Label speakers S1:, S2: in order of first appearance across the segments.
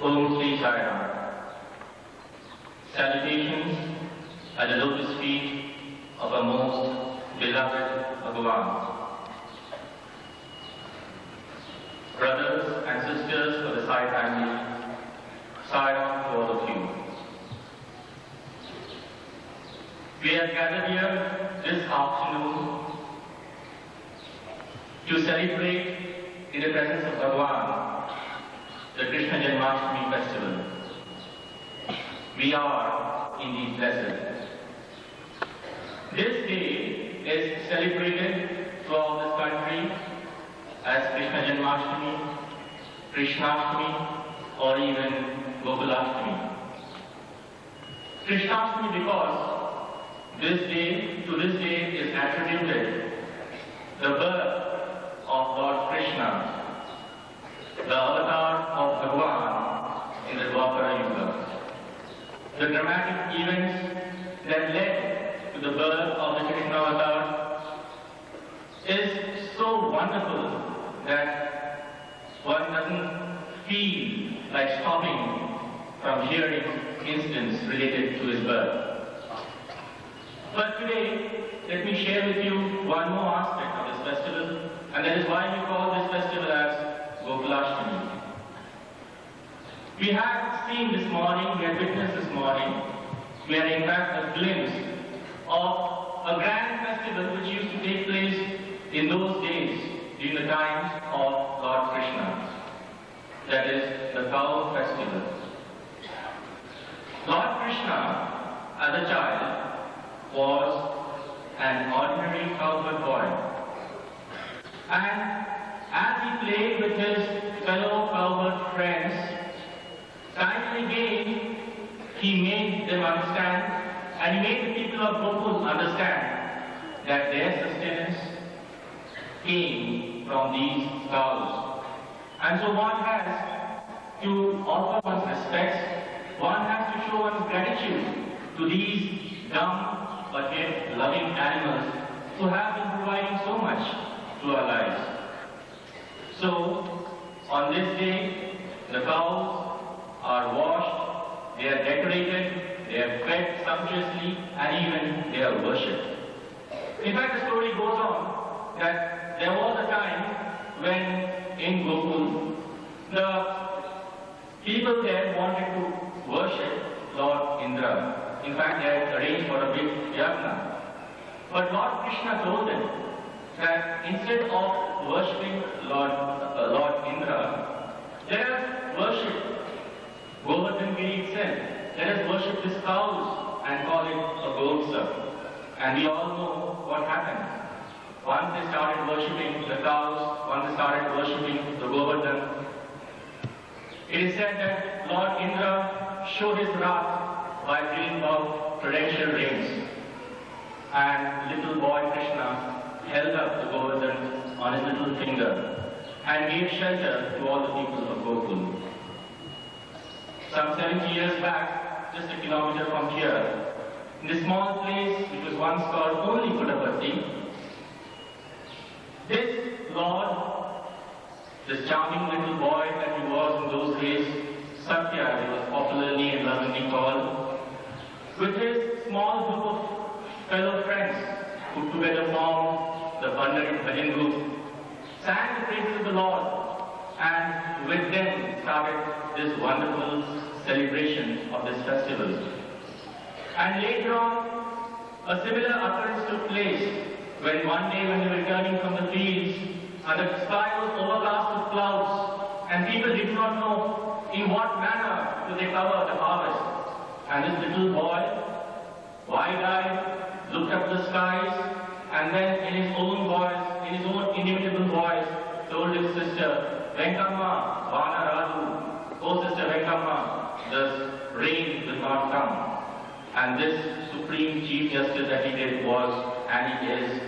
S1: Om Sri Sai Ram. Salutations at the lotus feet of our most beloved Bhagavan. Brothers and sisters of the Sai family, Sai Ram to all of you. We are gathered here this afternoon to celebrate in the presence of Bhagavan the Krishna Janmashtami festival. We are indeed blessed. This day is celebrated throughout this country as Krishna Janmashtami, Krishnashtami, or even Gokulashtami. Krishnashtami because to this day is attributed the birth of Lord Krishna, the avatar of Bhagavan in the Dwapara Yuga. The dramatic events that led to the birth of the Krishna avatar is so wonderful that one doesn't feel like stopping from hearing incidents related to his birth. But today, let me share with you one more aspect of this festival, and that is why we call this festival as Gokulashtami. We have seen this morning, we have witnessed this morning, we had in fact a glimpse of a grand festival which used to take place in those days during the times of Lord Krishna. That is the cow festival. Lord Krishna, as a child, was an ordinary cowherd boy. And as he played with his fellow cowherd friends, time and again he made them understand, and he made the people of Gokul understand that their sustenance came from these cows. And so one has to offer one's respects, one has to show one's gratitude to these dumb but yet loving animals who have been providing so much to our lives. So, on this day, the cows are washed, they are decorated, they are fed sumptuously, and even they are worshipped. In fact, the story goes on that there was a time when in Gokul, the people there wanted to worship Lord Indra. In fact, they had arranged for a big yajna. But Lord Krishna told them that instead of worshipping Lord Indra, let us worship Govardhan Giri itself. Let us worship these cows and call it a Gotsa. And we all know what happened. Once they started worshipping the cows, once they started worshipping the Govardhan, it is said that Lord Indra showed his wrath by bringing about torrential rains. And little boy Krishna held up the Govardhan on his little finger and gave shelter to all the people of Gokul. Some 70 years back, just a kilometer from here, in a small place which was once called only Puttaparthi, this Lord, this charming little boy that he was in those days, Satya, he was popularly and lovingly called, with his small group of fellow friends who together formed the Pandit Bhajan group, sang the praises of the Lord, and with them started this wonderful celebration of this festival. And later on, a similar occurrence took place when one day when they were returning from the fields and the sky was overcast with clouds and people did not know in what manner to recover the harvest. And this little boy, wide-eyed, looked up the skies and then in his own voice, in his own inimitable voice, told his sister, Venkamma, Vana Raju, oh sister Venkamma, the rain will not come. And this supreme chief justice that he did was, and he is,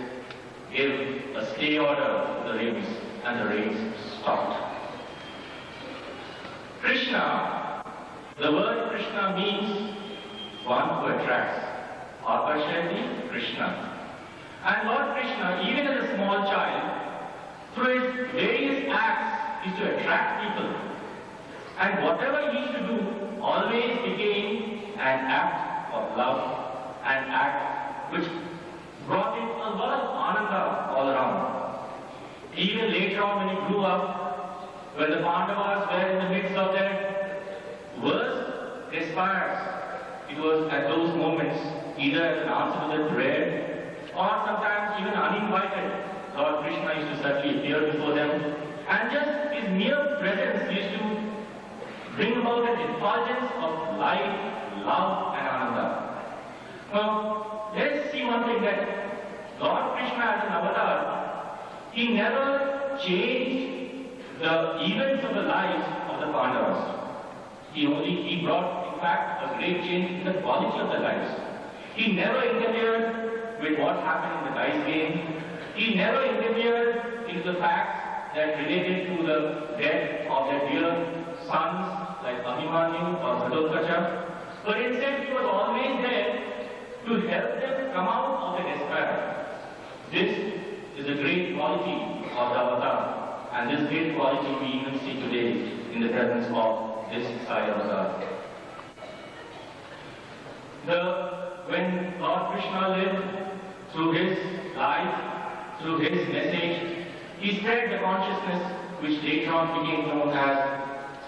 S1: gave a stay order to the rains, and the rains stopped. Krishna, the word Krishna means one who attracts. Akashati Krishna. And Lord Krishna, even as a small child, through his various acts, is to attract people. And whatever he used to do always became an act of love, an act which brought him a lot of ananda all around. Even later on when he grew up, when the Pandavas were in the midst of their worst despairs, it was at those moments, either as an answer to their prayer, or sometimes even uninvited, Lord Krishna used to suddenly appear before them, and just his mere presence used to bring about an effulgence of light, love and ananda. Now, let's see one thing, that Lord Krishna as an avatar, he never changed the events of the lives of the Pandavas. He brought, in fact, a great change in the quality of their lives. He never interfered with what happened in the dice game. He never interfered into the facts that related to the death of their dear sons like Abhimanyu or Ghatotkacha. But instead, he was always there to help them come out of the despair. This is a great quality of the avatar, and this great quality we even see today in the presence of this Sai avatar. When Lord Krishna lived, through his life, through his message, he spread the consciousness which later on became known as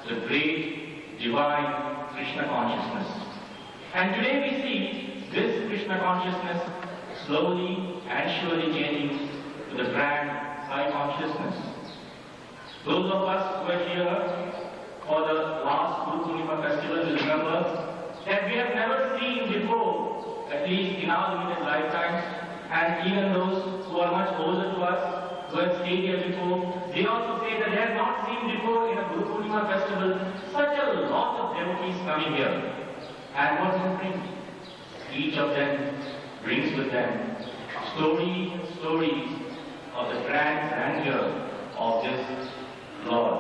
S1: the great divine Krishna consciousness. And today we see this Krishna consciousness slowly and surely changing to the grand Sai consciousness. Those of us who are here for the last Guru Purnima festival will remember that we have never seen before, at least in our limited lifetimes, and even those who are much older to us, who have stayed here before, they also say that they have not seen before in a Guru Purnima festival such a lot of devotees coming here. And what does it bring? Each of them brings with them stories of the grand grandeur of this Lord.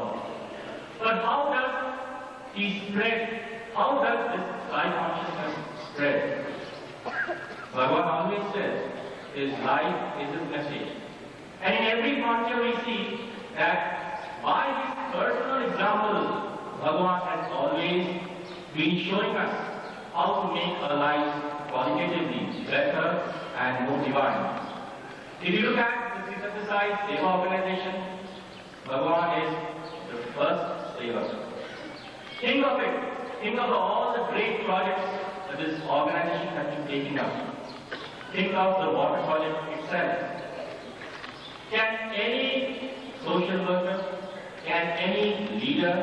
S1: But how does he spread? How does this Sai consciousness spread? Bhagavan always says his life is his message. And in every concha we see that by his personal example, Bhagavan has always been showing us how to make our lives qualitatively better and more divine. If you look at the Sri Sai Seva organization, Bhagavan is the first Seva. Think of it. Think of all the great projects that this organization has been taking up. Think of the water project itself. Can any social worker, can any leader,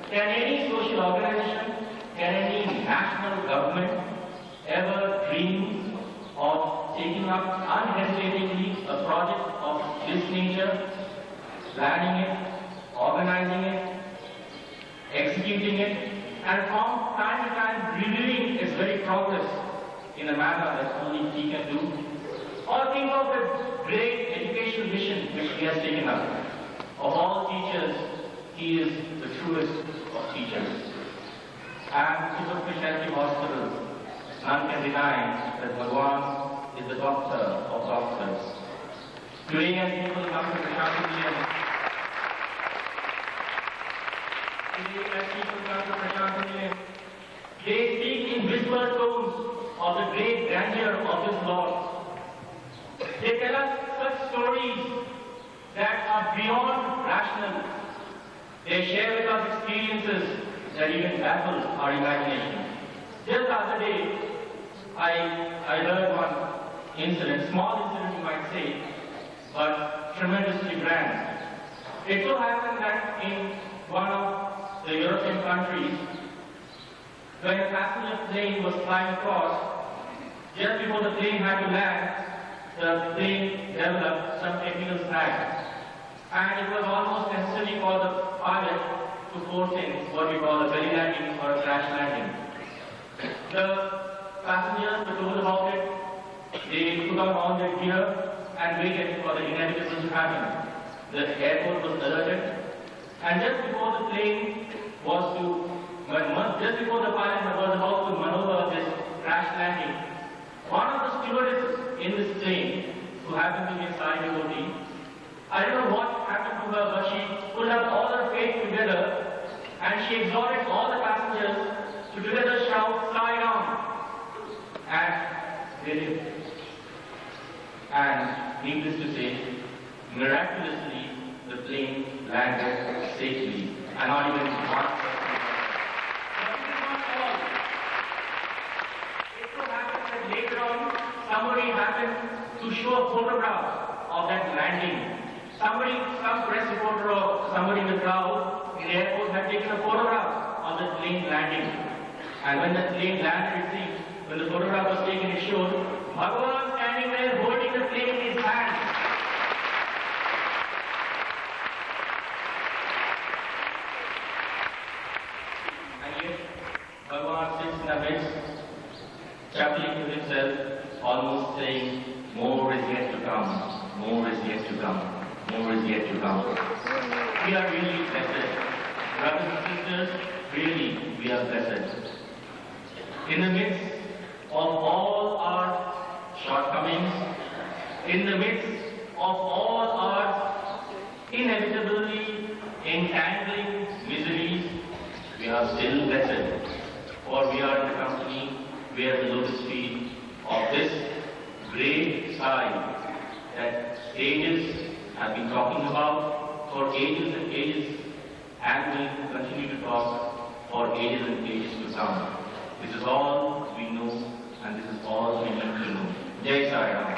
S1: can any social organization, can any national government ever dream of taking up unhesitatingly a project of this nature, planning it, organizing it, executing it, and from time to time reviewing its very progress in a manner that only he can do? Or think of the great educational mission which he has taken up. Of all teachers, he is the truest of teachers. And Super Specialty Hospital, none can deny that Bhagavan is the doctor of doctors. Today as people come to Prashant Nilayam, they speak in whispered tones of the great grandeur of this Lord. They tell us such stories that are beyond rational. They share with us experiences that even baffle our imagination. Just the other day, I heard one incident, small incident you might say, but tremendously grand. It so happened that in one of the European countries, when a passenger plane was flying across, just before the plane had to land, the plane developed some technical snag. And it was almost necessary for the pilot to force in what we call a belly landing or a crash landing. The passengers were told about it. They put on all their gear and waited for the inevitable to happen. The airport was alerted, and just before the plane was just before the pilot was about to maneuver this crash landing, one of the stewardesses in this plane, who happened to be a Sai devotee, I don't know what happened to her, but she put up all her faith together and she exhorted all the passengers to together shout, "Fly on!" And they did. And needless to say, miraculously, the plane landed safely, and not even one. But it is not all. It so happens that later on, somebody happened to show a photograph of that landing. Some press reporter or somebody in the crowd in the airport had taken a photograph of the plane landing. And when the plane landed, it seemed, when the photograph was taken, it showed Bhagavan standing there holding the plane in his hand. And yet, Bhagavan sits in the midst, chuckling to himself, almost saying, "More is yet to come, more is yet to come, more is yet to come." We are really blessed. Brothers and sisters, really, we are blessed. In the midst of all our shortcomings, in the midst of all our inevitably entangling miseries, we are still blessed, for we are in the company where the lotus feet of this great sign that sages have been talking about for ages and ages, and will continue to talk for ages and ages to come. This is all we know, and this is all we need to know. Jai Sai Ram.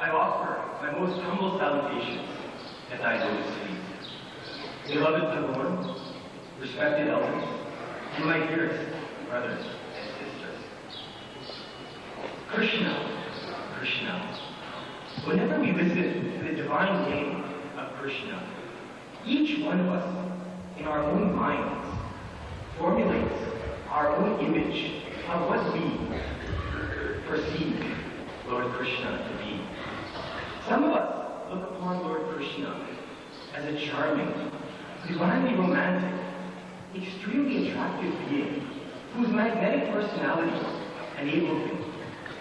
S2: I offer my most humble salutations at thy lotus feet. Beloved the Lord, respected elders, and my dearest brothers and sisters. Krishna, Krishna. Whenever we listen to the divine name of Krishna, each one of us, in our own minds, formulates our own image of what we perceive Lord Krishna to be. Some of us look upon Lord Krishna as a charming, divinely romantic, extremely attractive being whose magnetic personality enables him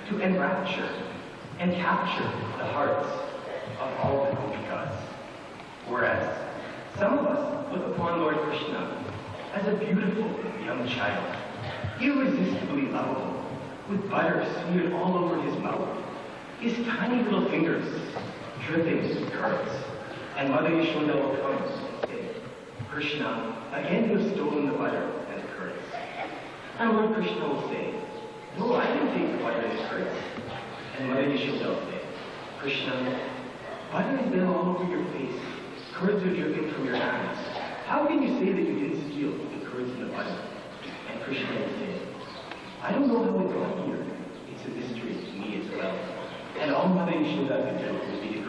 S2: to enrapture and capture the hearts of all the holy gods. Whereas some of us look upon Lord Krishna as a beautiful young child, irresistibly lovable, with butter smeared all over his mouth, his tiny little fingers dripping with curds, and Mother Yashoda will come and say, "Krishna, again you have stolen the butter and the curds." And Lord Krishna will say, "No, I didn't take the butter and the curds." And Mother Yashoda will say, "Krishna, butter is there all over your face, curds are dripping from your hands. How can you say that you didn't steal the curds and the butter?" And Krishna will say, "I don't know how it got here. It's a mystery to me as well." And all Mother Yashoda could do would be to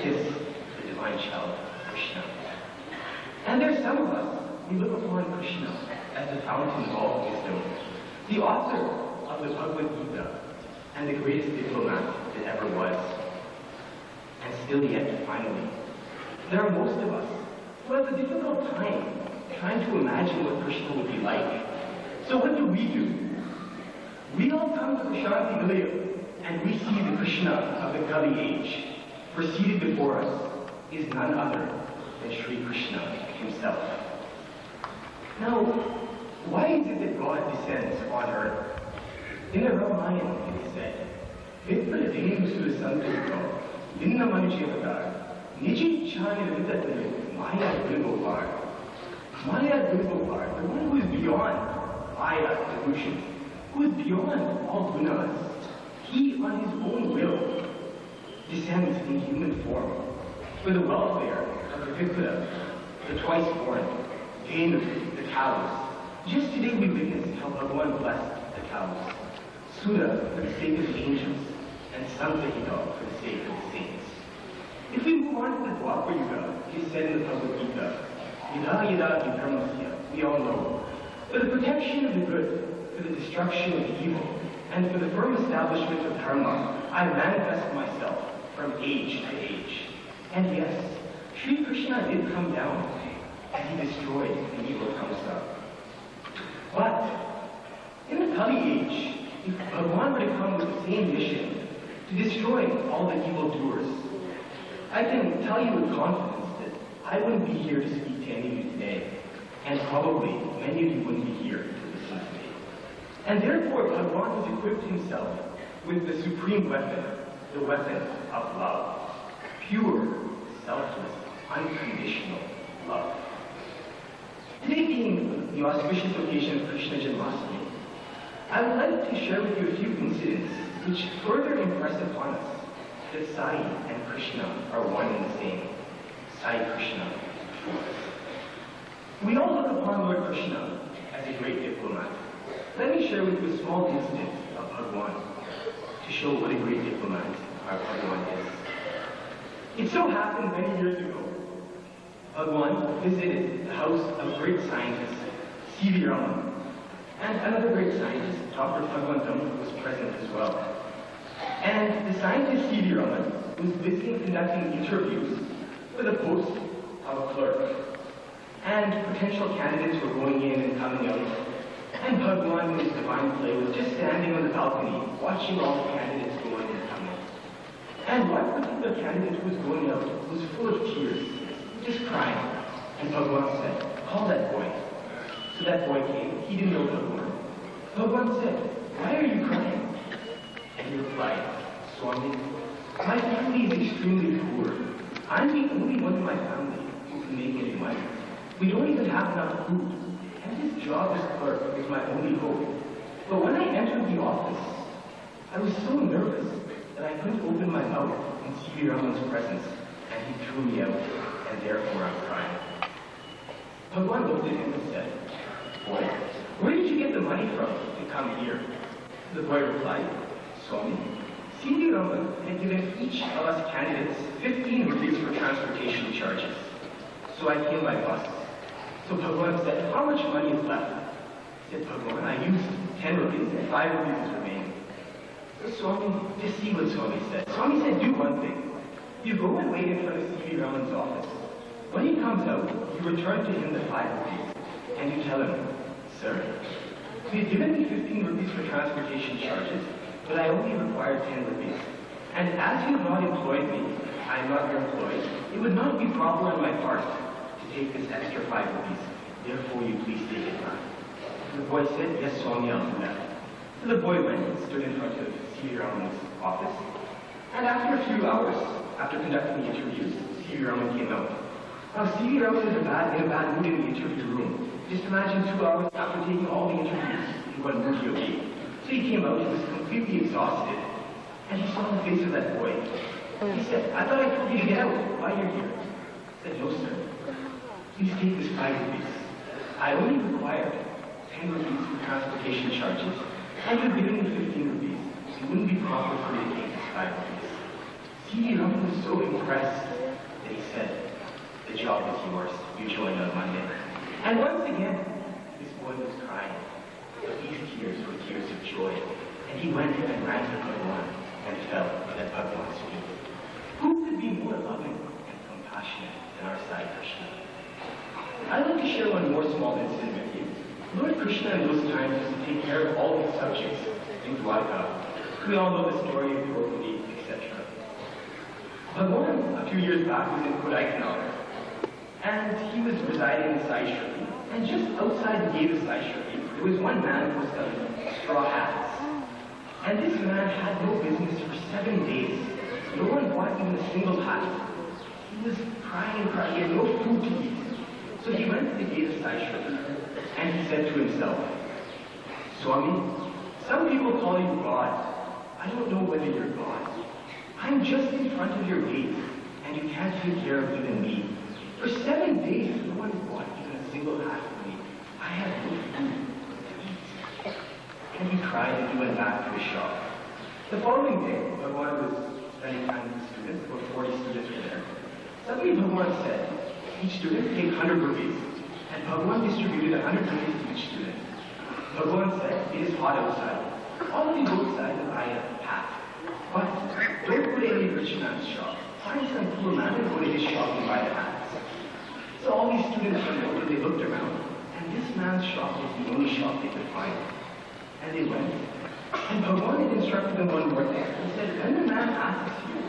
S2: kiss the divine child, Krishna. And there's some of us, we look upon Krishna as the fountain of all wisdom, the author of the Bhagavad Gita, and the greatest diplomat that ever was. And still yet, finally, there are most of us who have a difficult time trying to imagine what Krishna would be like. So what do? We all come to the Shanti Nilaya, and we see the Krishna of the Kali age. For seated before us is none other than Sri Krishna himself. Now, why is it that God descends on earth? In the Ramayana it is said, "Vitra Dev Sura Santuka, Vinna Manujyavatar, Niji Chani Vidatayo, Maya Gurgopar." Maya Gurgopar, the one who is beyond Maya delusion, who is beyond all gunas, he on his own will descends in human form for the welfare of the Vipra, the twice born, Danu, the cows. Just today we witnessed how Bhagavan blessed the cows, Sura for the sake of the angels, and Santahita for the sake of the saints. If we move on to the Dwapar Yuga, it is said in the Bhagavad Gita, Yada Yada Vidharmasya, we all know, for the protection of the good, for the destruction of the evil, and for the firm establishment of dharma, I manifest myself from age to age. And yes, Sri Krishna did come down, and he destroyed the evil Kamsa. But in the Kali age, if Bhagwan were to come with the same mission to destroy all the evildoers, I can tell you with confidence that I wouldn't be here to speak to any of you today, and probably many of you wouldn't be here to listen to me. And therefore, Bhagwan has equipped himself with the supreme weapon, the weapon of love. Pure, selfless, unconditional love. Today being the auspicious occasion of Krishna Janmashtami, I would like to share with you a few incidents which further impress upon us that Sai and Krishna are one and the same. Sai Krishna. We all look upon Lord Krishna as a great diplomat. Let me share with you a small incident of Bhagwan to show what a great diplomat our Bhagwan is. It so happened many years ago, Bhagwan visited the house of a great scientist, C.V. Raman, and another great scientist, Dr. Bhagwan Dhamma, was present as well. And the scientist C.V. Raman was busy conducting interviews for the post of a clerk. And potential candidates were going in and coming out. And Bhagwan, in his divine play, was just standing on the balcony, watching all the candidates going and coming. And one particular candidate who was going out was full of tears, just crying. And Bhagwan said, "Call that boy." So that boy came. He didn't know Bhagwan. Bhagwan said, "Why are you crying?" And he replied, "Swami, my family is extremely poor. I'm the only one in my family who can make any money. We don't even have enough food. And this job as clerk is my only hope. But when I entered the office, I was so nervous that I couldn't open my mouth in C.V. Raman's presence, and he threw me out, and therefore I'm crying." Bhagwan looked at him and said, "Boy, where did you get the money from to come here?" The boy replied, "Swami, C.V. Raman had given each of us candidates 15 rupees for transportation charges. So I came by bus." So Bhagwan said, "How much money is left?" He said, "Bhagwan, I used 10 rupees and 5 rupees remain." So Swami, just see what Swami said. Swami said, "Do one thing. You go and wait in front of C.V. Raman's office. When he comes out, you return to him the 5 rupees, and you tell him, 'Sir, you had given me 15 rupees for transportation charges, but I only required 10 rupees. And as you have not employed me, I am not your employee. It would not be proper on my part to take this extra 5 rupees. Therefore, you please take it back.'" The boy said, "Yes, Swami, I'll do that." So the boy went and stood in front of C.V. Raman's office. And after a few hours, after conducting the interviews, C.V. Raman came out. Now, C.V. Raman was in a bad mood in the interview room. Just imagine 2 hours after taking all the interviews, in what mood he would be. So he came out, he was completely exhausted, and he saw the face of that boy. He said, "I thought I told you to get out. Why are you here?" He said, "No, sir. Please take this 5 rupees. I only required 10 rupees for transportation charges, and you've given me 15 rupees. It wouldn't be proper for me to take this 5 rupees." C.V. Raman was so impressed that he said, "The job is yours. You join on Monday." And once again, this boy was crying. But these tears were tears of joy. And he went and ran to Bhagwan and fell at Bhagwan's feet. Who could be more loving and compassionate than our Sai Krishna? I'd like to share one more small incident with you. Lord Krishna in those times used to take care of all his subjects in Dwarka. We all know the story of Draupadi, etc. Bhagwan, a few years back, was in Kodaikanal, and he was residing in Sai Shri. And just outside the gate of Sai Shri, there was one man who was selling straw hats. And this man had no business for 7 days. No one bought even a single hat. He was crying and crying. He had no food to eat. So he went to the gate of Sai Shri, and he said to himself, "Swami, some people call you God. I don't know whether you're God. I'm just in front of your gate, and you can't take care of even me. For 7 days, no one bought even a single hat for me. I have no food to eat." And he cried and he went back to his shop. The following day, Bhagwan was spending time with the students. About 40 students were there. Suddenly Bhagwan said, "Each student take 100 rupees." And Bhagwan distributed 100 rupees to each student. Bhagwan said, "It is hot outside. All of you go outside and buy a hat. But don't go to any rich man's shop. Find some poor man and go to his shop and buy the hats." So all these students went over, they looked around, And this man's shop was the only shop they could find. And they went. And Bhagwan had instructed them one more thing. He said, when the man asks you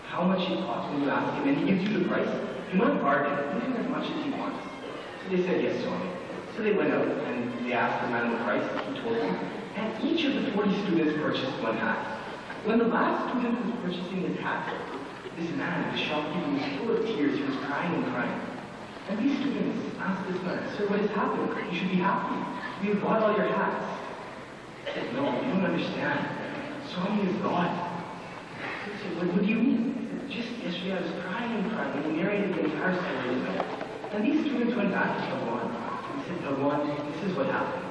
S2: how much it costs when you ask him, and he gives you the price, do not bargain. Give him as much as he wants. So they said, yes, Swami. So they went out and they asked the man the price. He told them. And each of the 40 students purchased one hat. When the last student was purchasing his hat, this man, the shopkeeper, was full of tears. He was crying and crying. And these students asked this man, sir, what has happened? You should be happy. We have bought all your hats. He said, no, you don't understand. Swami is God. He said, what do you mean? He said, just yesterday I was crying and crying, and he narrated the entire story to them. And these students went back to Bhagwan. He said, Bhagwan, this is what happened.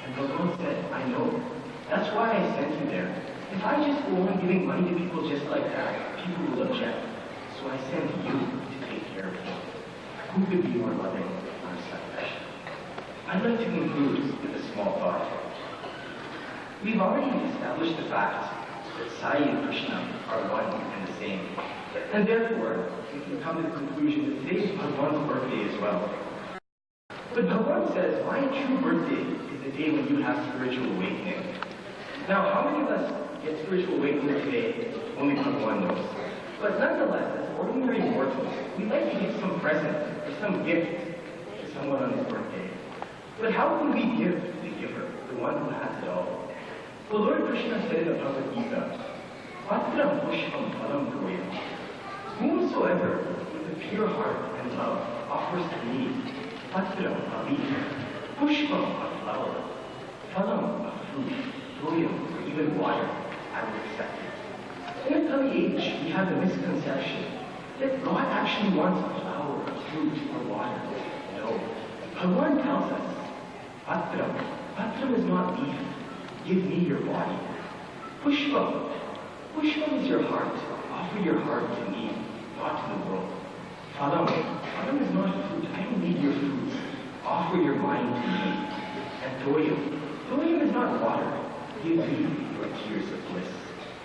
S2: And Bhagwan said, I know. That's why I sent you there. If I just go on giving money to people just like that, people will object. So I sent you to take care of them. Who could be more loving or selfish? I'd like to conclude with a small thought. We've already established the fact that Sai and Krishna are one and the same. And therefore, we can come to the conclusion that today is Bhagwan's birthday as well. But Bhagwan says, my true birthday is the day when you have spiritual awakening. Now, how many of us get spiritual awakening today? Only Bhagwan knows. But nonetheless, as ordinary mortals, we like to give some present or some gift to someone on his birthday. But how can we give the giver, the one who has it all? Well, Lord Krishna said in the Bhagavad Gita, Patram Pushpam Phalam Goyam. Whomsoever with a pure heart and love offers to me Patram a leaf, Pushpam a flower, Phalam a fruit, Goyam or even water, I will accept it. In the Kali age, we have a misconception that God actually wants a flower, a fruit, or water. No. Bhagwan tells us, Patram. Patram is not leaf. Give me your body. Pushpam. Pushpam is your heart. Offer your heart to me, not to the world. Phalam. Phalam is not fruit. I don't need your fruits. Offer your mind to me. And Toyam. Toyam is not water. Give me your tears of bliss.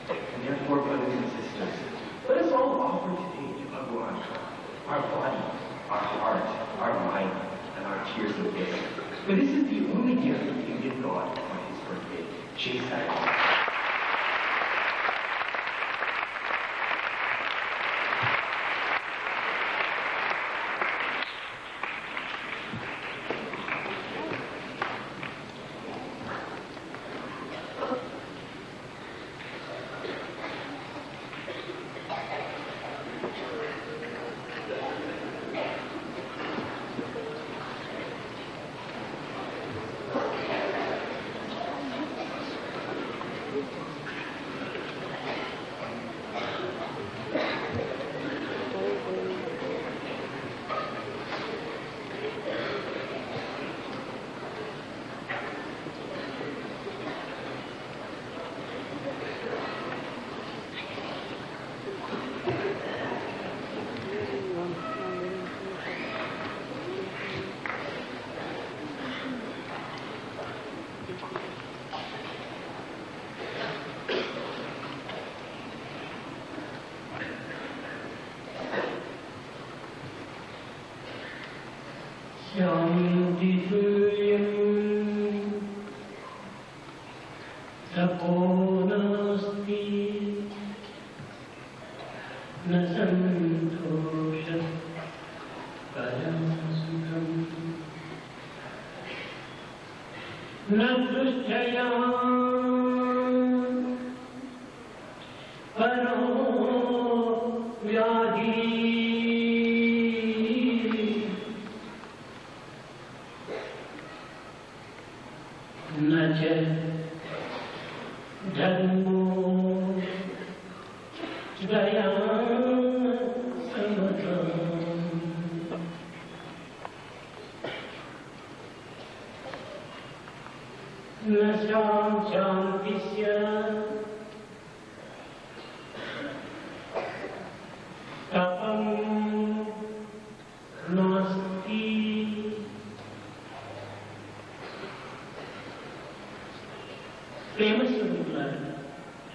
S2: And therefore, brothers and sisters, let us all offer today to Bhagwan our body, our heart, our mind, and our tears of bliss. For this is the only gift we can give God on his birthday. Jai Sai.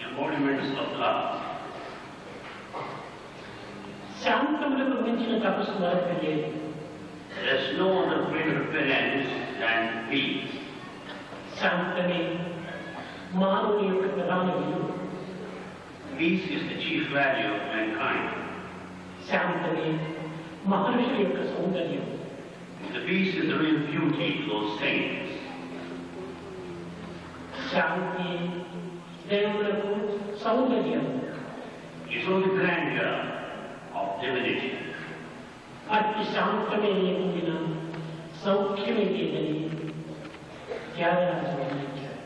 S3: Embodiments of love. శాంతములకు మించిన తపస్సు మరొకటి లేదు. There is no other greater penance than peace.
S4: శాంతమే మానవుని యొక్క ప్రధాన విలువ.
S3: Peace is the chief value of mankind.
S4: శాంతమే మహర్షుల యొక్క సౌందర్యం.
S3: The peace is the real beauty of those saints.
S4: శాంతి దేవులకు సౌందర్యం.
S3: You show the grandeur of divinity.
S4: అతి శాంతమే లేకుండా సౌఖ్యమే లేదని త్యాగరాజు వర్ణించారు.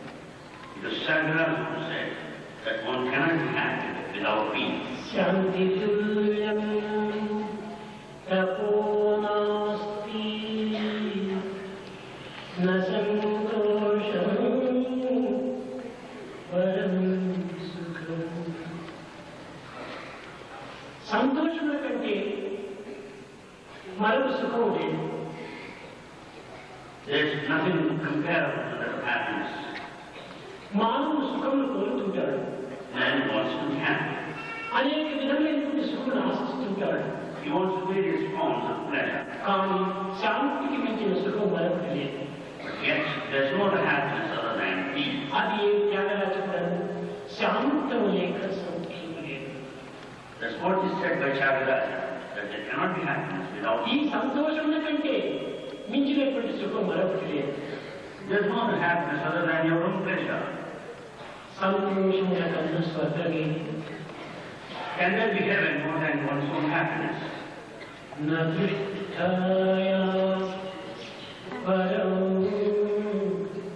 S3: It was Shankara who said that one cannot be happy without peace.
S4: శాంతి తుల్యం తపో నాస్తి న సంతోషం పరం సుఖం. సంతోషముల కంటే మరొక సుఖం లేదు.
S3: There is nothing comparable to that happiness.
S4: మానవుడు సుఖమును కోరుతుంటాడు.
S3: Man wants to be happy.
S4: అనేక విధమైనటువంటి సుఖమును ఆశిస్తుంటాడు.
S3: He wants various forms of pleasure.
S4: కానీ శాంతికి మించిన సుఖం మరొకటి లేదు.
S3: But yet, there is no other happiness other than peace.
S4: అది ఏ త్యాగరాజుడు శాంతము లేక సౌఖ్యము లేదు.
S3: That's what is said by Shankara, that there cannot be happiness without
S4: ఈ
S3: peace.
S4: సంతోషముల కంటే మించినటువంటి సుఖం మరొకటి లేదు.
S3: There is no other happiness other than your own pleasure.
S4: సంతోషముల కన్నా స్వర్గమే.
S3: Can there be heaven more than one's own happiness?
S4: నృత్యాయ పరం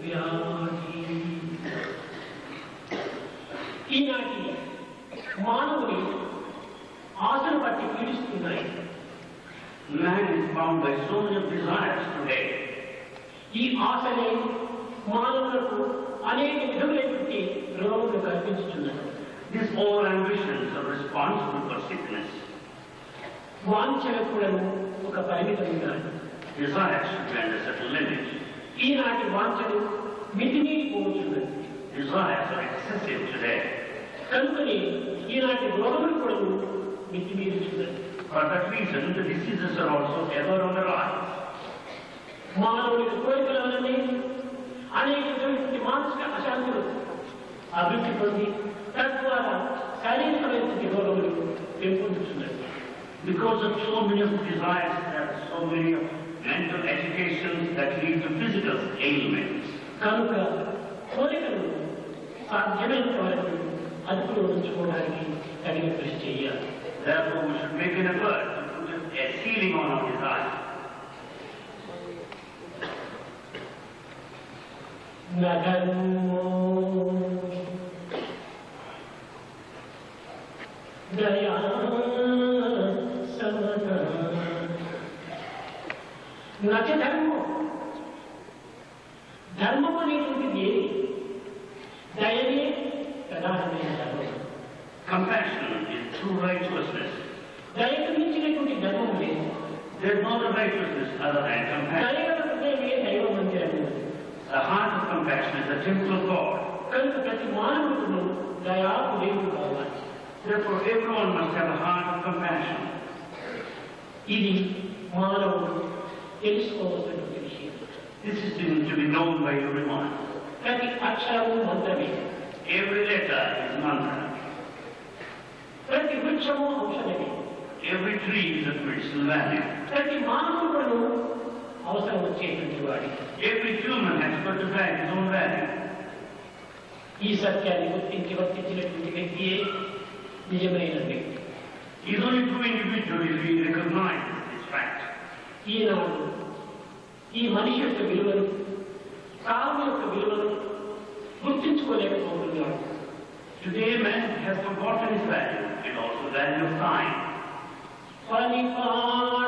S4: వ్యాధి. ఈనాటి మానవుని ఆశను బట్టి పీడిస్తున్నాయి.
S3: Man is bound by so many desires today.
S4: ఈ ఆశలే మానవులకు అనేక విధములైనటువంటి రోగములు కల్పించుతున్నారు.
S3: These all ambitions are responsible for sickness.
S4: వాంఛలకు కూడా ఒక పరిమితం ఉండాలి.
S3: Desires should be under certain limits.
S4: ఈనాటి వాంఛలు మితిమీరిపోతున్నది.
S3: Desires are excessive today.
S4: కనుకని ఈనాటి రోగములు కూడా మితిమీరుతున్నది.
S3: For that reason, the diseases are also ever on the rise.
S4: మానవునికి కోరికల వలనే అనేక విధమైనటువంటి మానసిక అశాంతులు అభివృద్ధి పొంది తద్వారా శారీరకమైనటువంటి రోగములు పెంపొందుతున్నది.
S3: Because of so many of the desires, there are so many of mental agitations that lead to physical ailments.
S4: కనుక కోరికలు సాధ్యమైనంత వరకు అదుపులో ఉంచుకోవడానికి తగిన కృషి చేయాలి.
S3: Therefore, we should make an effort to put a ceiling on our desires.
S4: నధర్మో దయా సమత నచ ధర్మం. ధర్మం అనేటువంటిది దయనే ప్రధానమైన ధర్మం.
S3: Compassion is true righteousness.
S4: దయకు మించినటువంటి ధర్మం లేదు.
S3: There is no other righteousness other than compassion.
S4: దయగల హృదయమే దైవ మందిరము.
S3: The heart of compassion is the temple of God.
S4: కనుక ప్రతి మానవుడు దయాహృదయుడు కావాలి.
S3: Therefore, everyone must have a heart of compassion.
S4: ఇది మానవుడు తెలుసుకోవాల్సినటువంటి విషయం.
S3: This is to be known by everyone.
S4: ప్రతి అక్షరము మంత్రమే.
S3: Every letter is mantra.
S4: ప్రతి వృక్షము ఔషధమే.
S3: Every tree is of medicinal value.
S4: ప్రతి మానవుడు అవసరం వచ్చేటువంటి వాడి.
S3: Every human has got to have his own value.
S4: ఈ సత్యాన్ని గుర్తించి వర్తించినటువంటి వ్యక్తియే నిజమైన వ్యక్తి.
S3: He is only true individual if he recognizes this fact.
S4: ఈనాడు ఈ మనిషి యొక్క విలువను, కాలం యొక్క విలువను గుర్తించుకోలేకపోతున్నాడు.
S3: Today man has forgotten his value and also the value of time.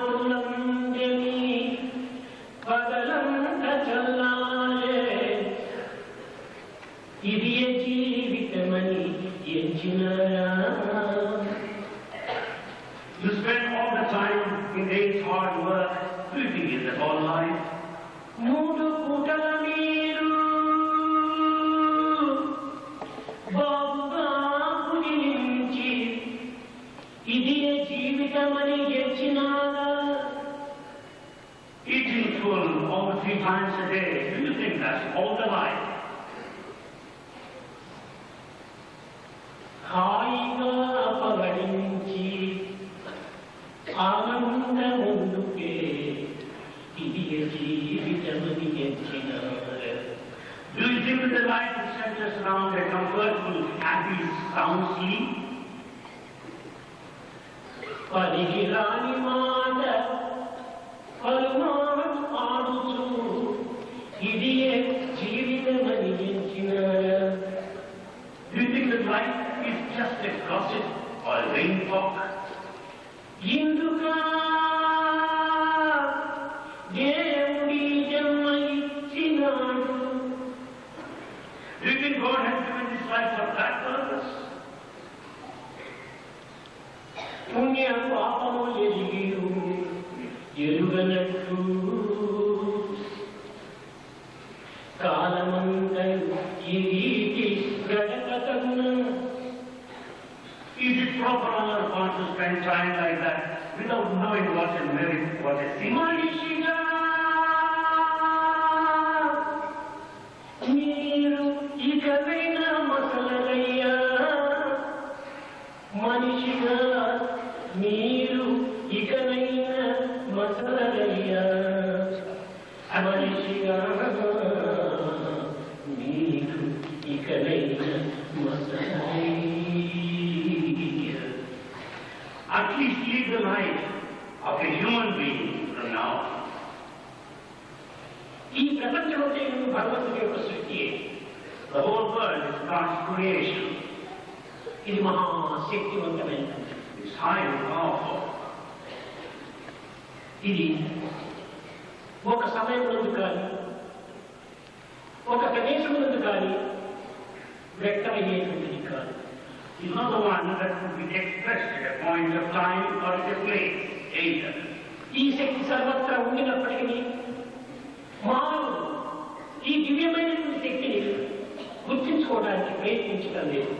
S4: పరిపాటులందెని పగలంత చల్లాలే ఇది జీవితమని ఎంచినారా.
S3: You spend all the time in day's hard work. Do you think is that all life?
S4: మూడు పూటల మీరు బాబుగా పురించి ఇది జీవితమని ఎంచినారా.
S3: 3 times a day. Do you think that's all the life?
S4: హాయిగా పవళించి ఆనందముందుకే ఇది జీవితమని ఎంచిన.
S3: Do you think that the life that centers around a comfortable, happy, sound sleep?
S4: పనికిరాని మాట పలుమారు ఆడుచు ఇది జీవితమని ఎంచిన.
S3: Do you think that life is just a gossip or a vain talk?
S4: ఇందుకా దేవుడి జన్మ ఇచ్చినాడు.
S3: Do you think God has given this life for that purpose?
S4: పుణ్య పాపము ఎరుగనట్టు కాలమంతయు ఈ రీతి గడపతను.
S3: Is it proper on our part to spend time like that without knowing what is merit, what is sin?
S4: మనిషిగా మీరు ఇకవైనా మసలయ్యా. మనిషిగా మీరు ఇకనైనా మసలయ్యా. మనిషిగా మీరు ఇకనైనా మసలయ్యా.
S3: At least live the life of a human being from now.
S4: ఈ ప్రపంచమంటే భగవంతుడి యొక్క సృష్టి.
S3: The whole world is God's creation.
S4: ఇది మహాశక్తివంతమైనది.
S3: It's highly powerful.
S4: ఇది ఒక సమయం ముందు కానీ ఒక ప్రదేశం ముందు కానీ వ్యక్తమయ్యేటువంటిది కాదు.
S3: It's not the one that could be expressed at a point of time or at a place, either.
S4: ఈ శక్తి సర్వత్రా ఉండినప్పటికీ మానవుడు ఈ దివ్యమైనటువంటి శక్తిని గుర్తించుకోవడానికి ప్రయత్నించడం లేదు.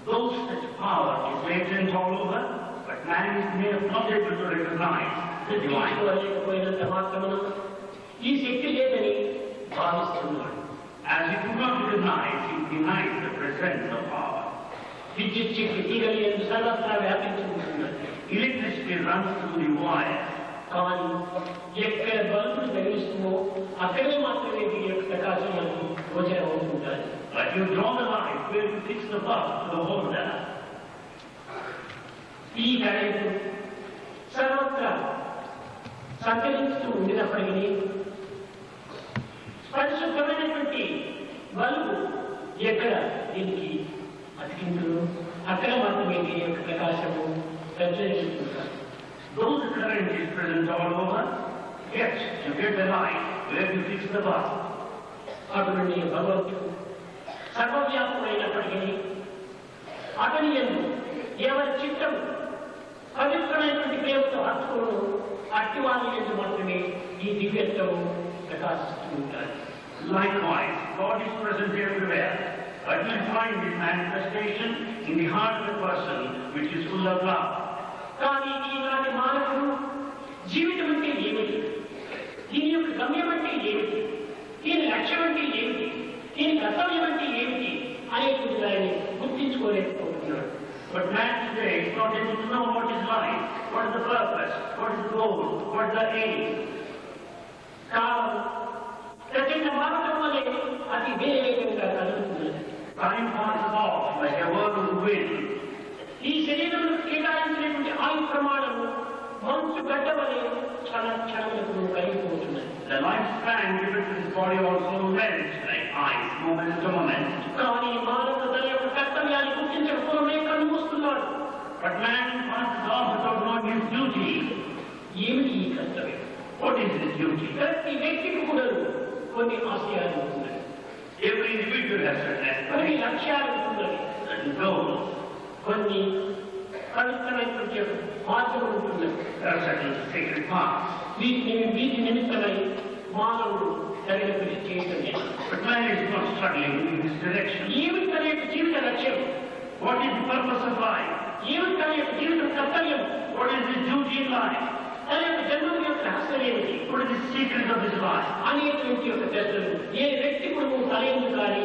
S3: Though such power is latent all over, but man is not able to recognize the divine.
S4: గుర్తించుకోలేకపోయినంత మాత్రమున ఈ శక్తి లేదని భావిస్తున్నాడు.
S3: As he could not recognize, he denies the presence of power.
S4: విద్యుత్ శక్తి తీగలి ఎందు సర్వత్రా వ్యాపించుకుంటున్నది.
S3: Electricity runs through the wires.
S4: కానీ ఎక్కడ బల్బులు వెలుగుతుందో అక్కడే మాత్రమే దీని యొక్క ప్రకాశం మనకు గోచరం అవుతుంటారు.
S3: But you draw the line where you fix the bulb to the holder.
S4: ఈ కరెంటు సర్వత్రా సంచరిస్తూ ఉండినప్పటికీ పరిశుద్ధమైనటువంటి బల్బు ఎక్కడ దీనికి అతికిందో అక్కడ మాత్రమే దీని యొక్క ప్రకాశము సంచరిస్తుంటారు.
S3: Though the current is present all over, yes, you get the light where you fix the bulb.
S4: అటువంటి భగవంతుడు సర్వవ్యాపమైనప్పటికీ అతని యందు ఎవరి చిత్తం పవిత్రమైనటువంటి ప్రేమతో హత్తుకోను అట్టి వారి యందు మాత్రమే ఈ దివ్యత్వము ప్రకాశిస్తూ ఉంటారు.
S3: Likewise, God is present everywhere, but you find His manifestation in the heart of a person which is full of love.
S4: కానీ ఈనాటి మానవుడు జీవితం అంటే ఏమిటి, దీని యొక్క గమ్యం అంటే ఏమిటి, దీని లక్ష్యం అంటే ఏమిటి, దీని కర్తవ్యం అంటే ఏమిటి అనేటువంటి దాన్ని గుర్తించుకోలేకపోతున్నాడు.
S3: But man today is not able to know what is life, what is the purpose, what is the goal, what is the aim.
S4: కాలం ప్రచండ మార్గం వలె అతి వేగంగా కలుగుతున్నది.
S3: Time passes off like a whirlwind wind.
S4: ఈ శరీరంలో కేటాయించినటువంటి ఆయు ప్రమాణము మంచు గడ్డ వలె క్షణములకు కరిగిపోతున్నది.
S3: The lifespan given to this body also melts like ice, moment to moment.
S4: కానీ మానవుడు తన యొక్క కర్తవ్యాన్ని గుర్తించకపోవడమే కన్ను మూస్తున్నాడు.
S3: But man passes off without knowing his duty.
S4: ఏమిటి ఈ కర్తవ్యం?
S3: What is his duty?
S4: ప్రతి వ్యక్తికి కూడా కొన్ని ఆశయాలు ఉంటున్నాయి,
S3: Every individual has certain
S4: కొన్ని
S3: aspirations,
S4: లక్ష్యాలు ఉంటున్నాయి,
S3: certain goals.
S4: కొన్ని పవిత్రమైనటువంటి మార్గం ఉంటున్నాయి.
S3: There are certain sacred paths.
S4: వీటి నిమిత్తమై మానవుడు తగిన కృషి చేయటం లేదు.
S3: But man is not struggling in this direction.
S4: ఏమిటి తన యొక్క జీవిత లక్ష్యం,
S3: What is the purpose of life?
S4: ఏమిటి తన యొక్క జీవిత కర్తవ్యం,
S3: What is his duty in life?
S4: తన యొక్క జన్మం యొక్క రహస్యం ఏమిటి,
S3: What is the secret of this life.
S4: అనేటువంటి యొక్క ప్రశ్నలు ఏ వ్యక్తి కూడా నువ్వు తలయందు కానీ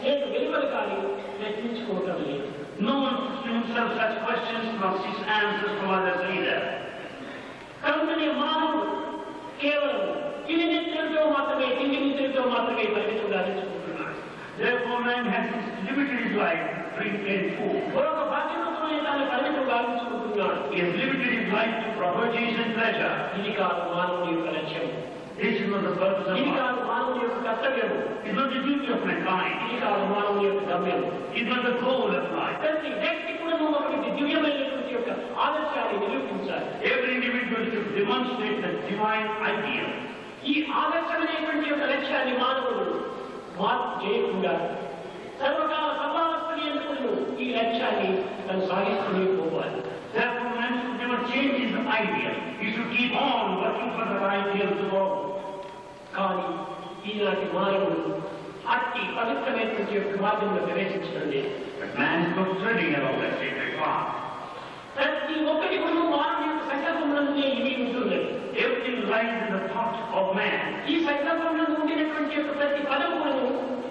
S4: లేదు వెలువలు కానీ ప్రశ్నించుకోవటం లేదు.
S3: No one puts to himself such questions nor seeks answers from others either.
S4: కనుకనే మానవుడు కేవలం తిని నిద్రతో మాత్రమే తిండి నిద్రతో మాత్రమే పరిమితం గావించుకుంటున్నాడు.
S3: Therefore man has limited his life to drink and food.
S4: మరొక బాధ్యతతోనే తాను పరిమితం గావించుకుంటున్నాడు.
S3: He has limited his life to properties and pleasure.
S4: ఇది కాదు మానవుని యొక్క లక్ష్యం.
S3: This is not the purpose of
S4: ఇది
S3: life.
S4: కాదు మానవుని యొక్క కర్తవ్యం.
S3: It's not the duty of mankind.
S4: ఇది కాదు మానవుని యొక్క గమ్యం.
S3: It's not the goal of life.
S4: ప్రతి వ్యక్తి కూడా నువ్వు ఒకటి దివ్యమైనటువంటి యొక్క ఆదర్శాన్ని నిరూపించాలి.
S3: Every individual should demonstrate the divine ideal.
S4: ఈ ఆదర్శమైనటువంటి యొక్క లక్ష్యాన్ని మానవుడు మార్పు చేయకుండా సర్వకాల సర్వావస్థని ఎందుకు ఈ లక్ష్యాన్ని తను సాగిస్తూనే పోవాలి.
S3: Therefore man should never change his ideal. He should keep on working for the ideal to go.
S4: కానీ ఈనాటి మానవుడు అట్టి పవిత్రమైనటువంటి యొక్క మార్గంలో ప్రవేశించడం లేదు.
S3: But man is not treading along that sacred path.
S4: ప్రతి ఒక్కటి కూడా మానవుని యొక్క సంకల్పంలోనే ఇవి ఉంటున్నది.
S3: Everything lies in the thought of man.
S4: ఈ సంకల్పంలో ఉండినటువంటి యొక్క ప్రతి పదములను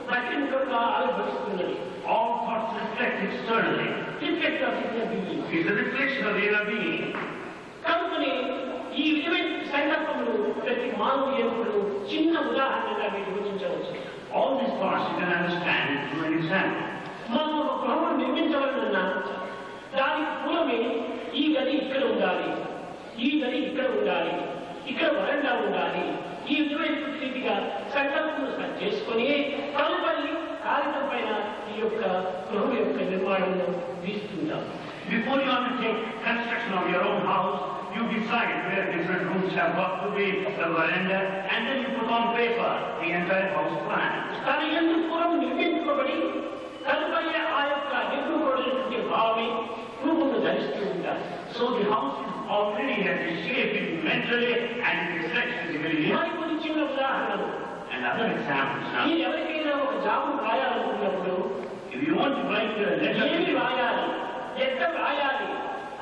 S4: బహిరంగంగా ఆవిర్భవిస్తున్నది.
S3: All thoughts reflect externally.
S4: Reflect of inner being.
S3: It's a reflection of the inner being.
S4: కనుకనే ఈ విధమైన సంకల్పములు ప్రతి మానవుని ఎప్పుడు చిన్న ఉదాహరణగా మీరు యోచించవచ్చు.
S3: All these thoughts you can understand through an example.
S4: మనం ఒక గృహం నిర్మించవలనన్నా దానికి పూర్వమే ఈ గది ఇక్కడ ఉండాలి, ఈ గది ఇక్కడ ఉండాలి, ఇక్కడ వరండా ఉండాలి, ఈ విధమైన రీతిగా సంకల్పం చేసుకొని తదుపరి కాగితం పైన ఈ యొక్క గృహం యొక్క నిర్మాణంలో తీస్తుంటాం.
S3: Before you undertake construction of your own house, you decide where different rooms have got to be, the veranda, and then you put on paper the entire house plan.
S4: తన ఎందుకు పూర్వం నిర్మించుకోబడి తదుపరి ఆ యొక్క నిర్మించుకోవడానికి భావమే రూపంలో ధరిస్తూ ఉంటారు.
S3: So the house is already has a shape mentally and it reflects physically.
S4: మరికొన్ని చిన్న ఉదాహరణలు.
S3: And other examples now.
S4: మీరు ఎవరికైనా ఒక job రాయాలనుకున్నప్పుడు
S3: If you want to write a letter,
S4: ఏమి రాయాలి, ఎక్కడ రాయాలి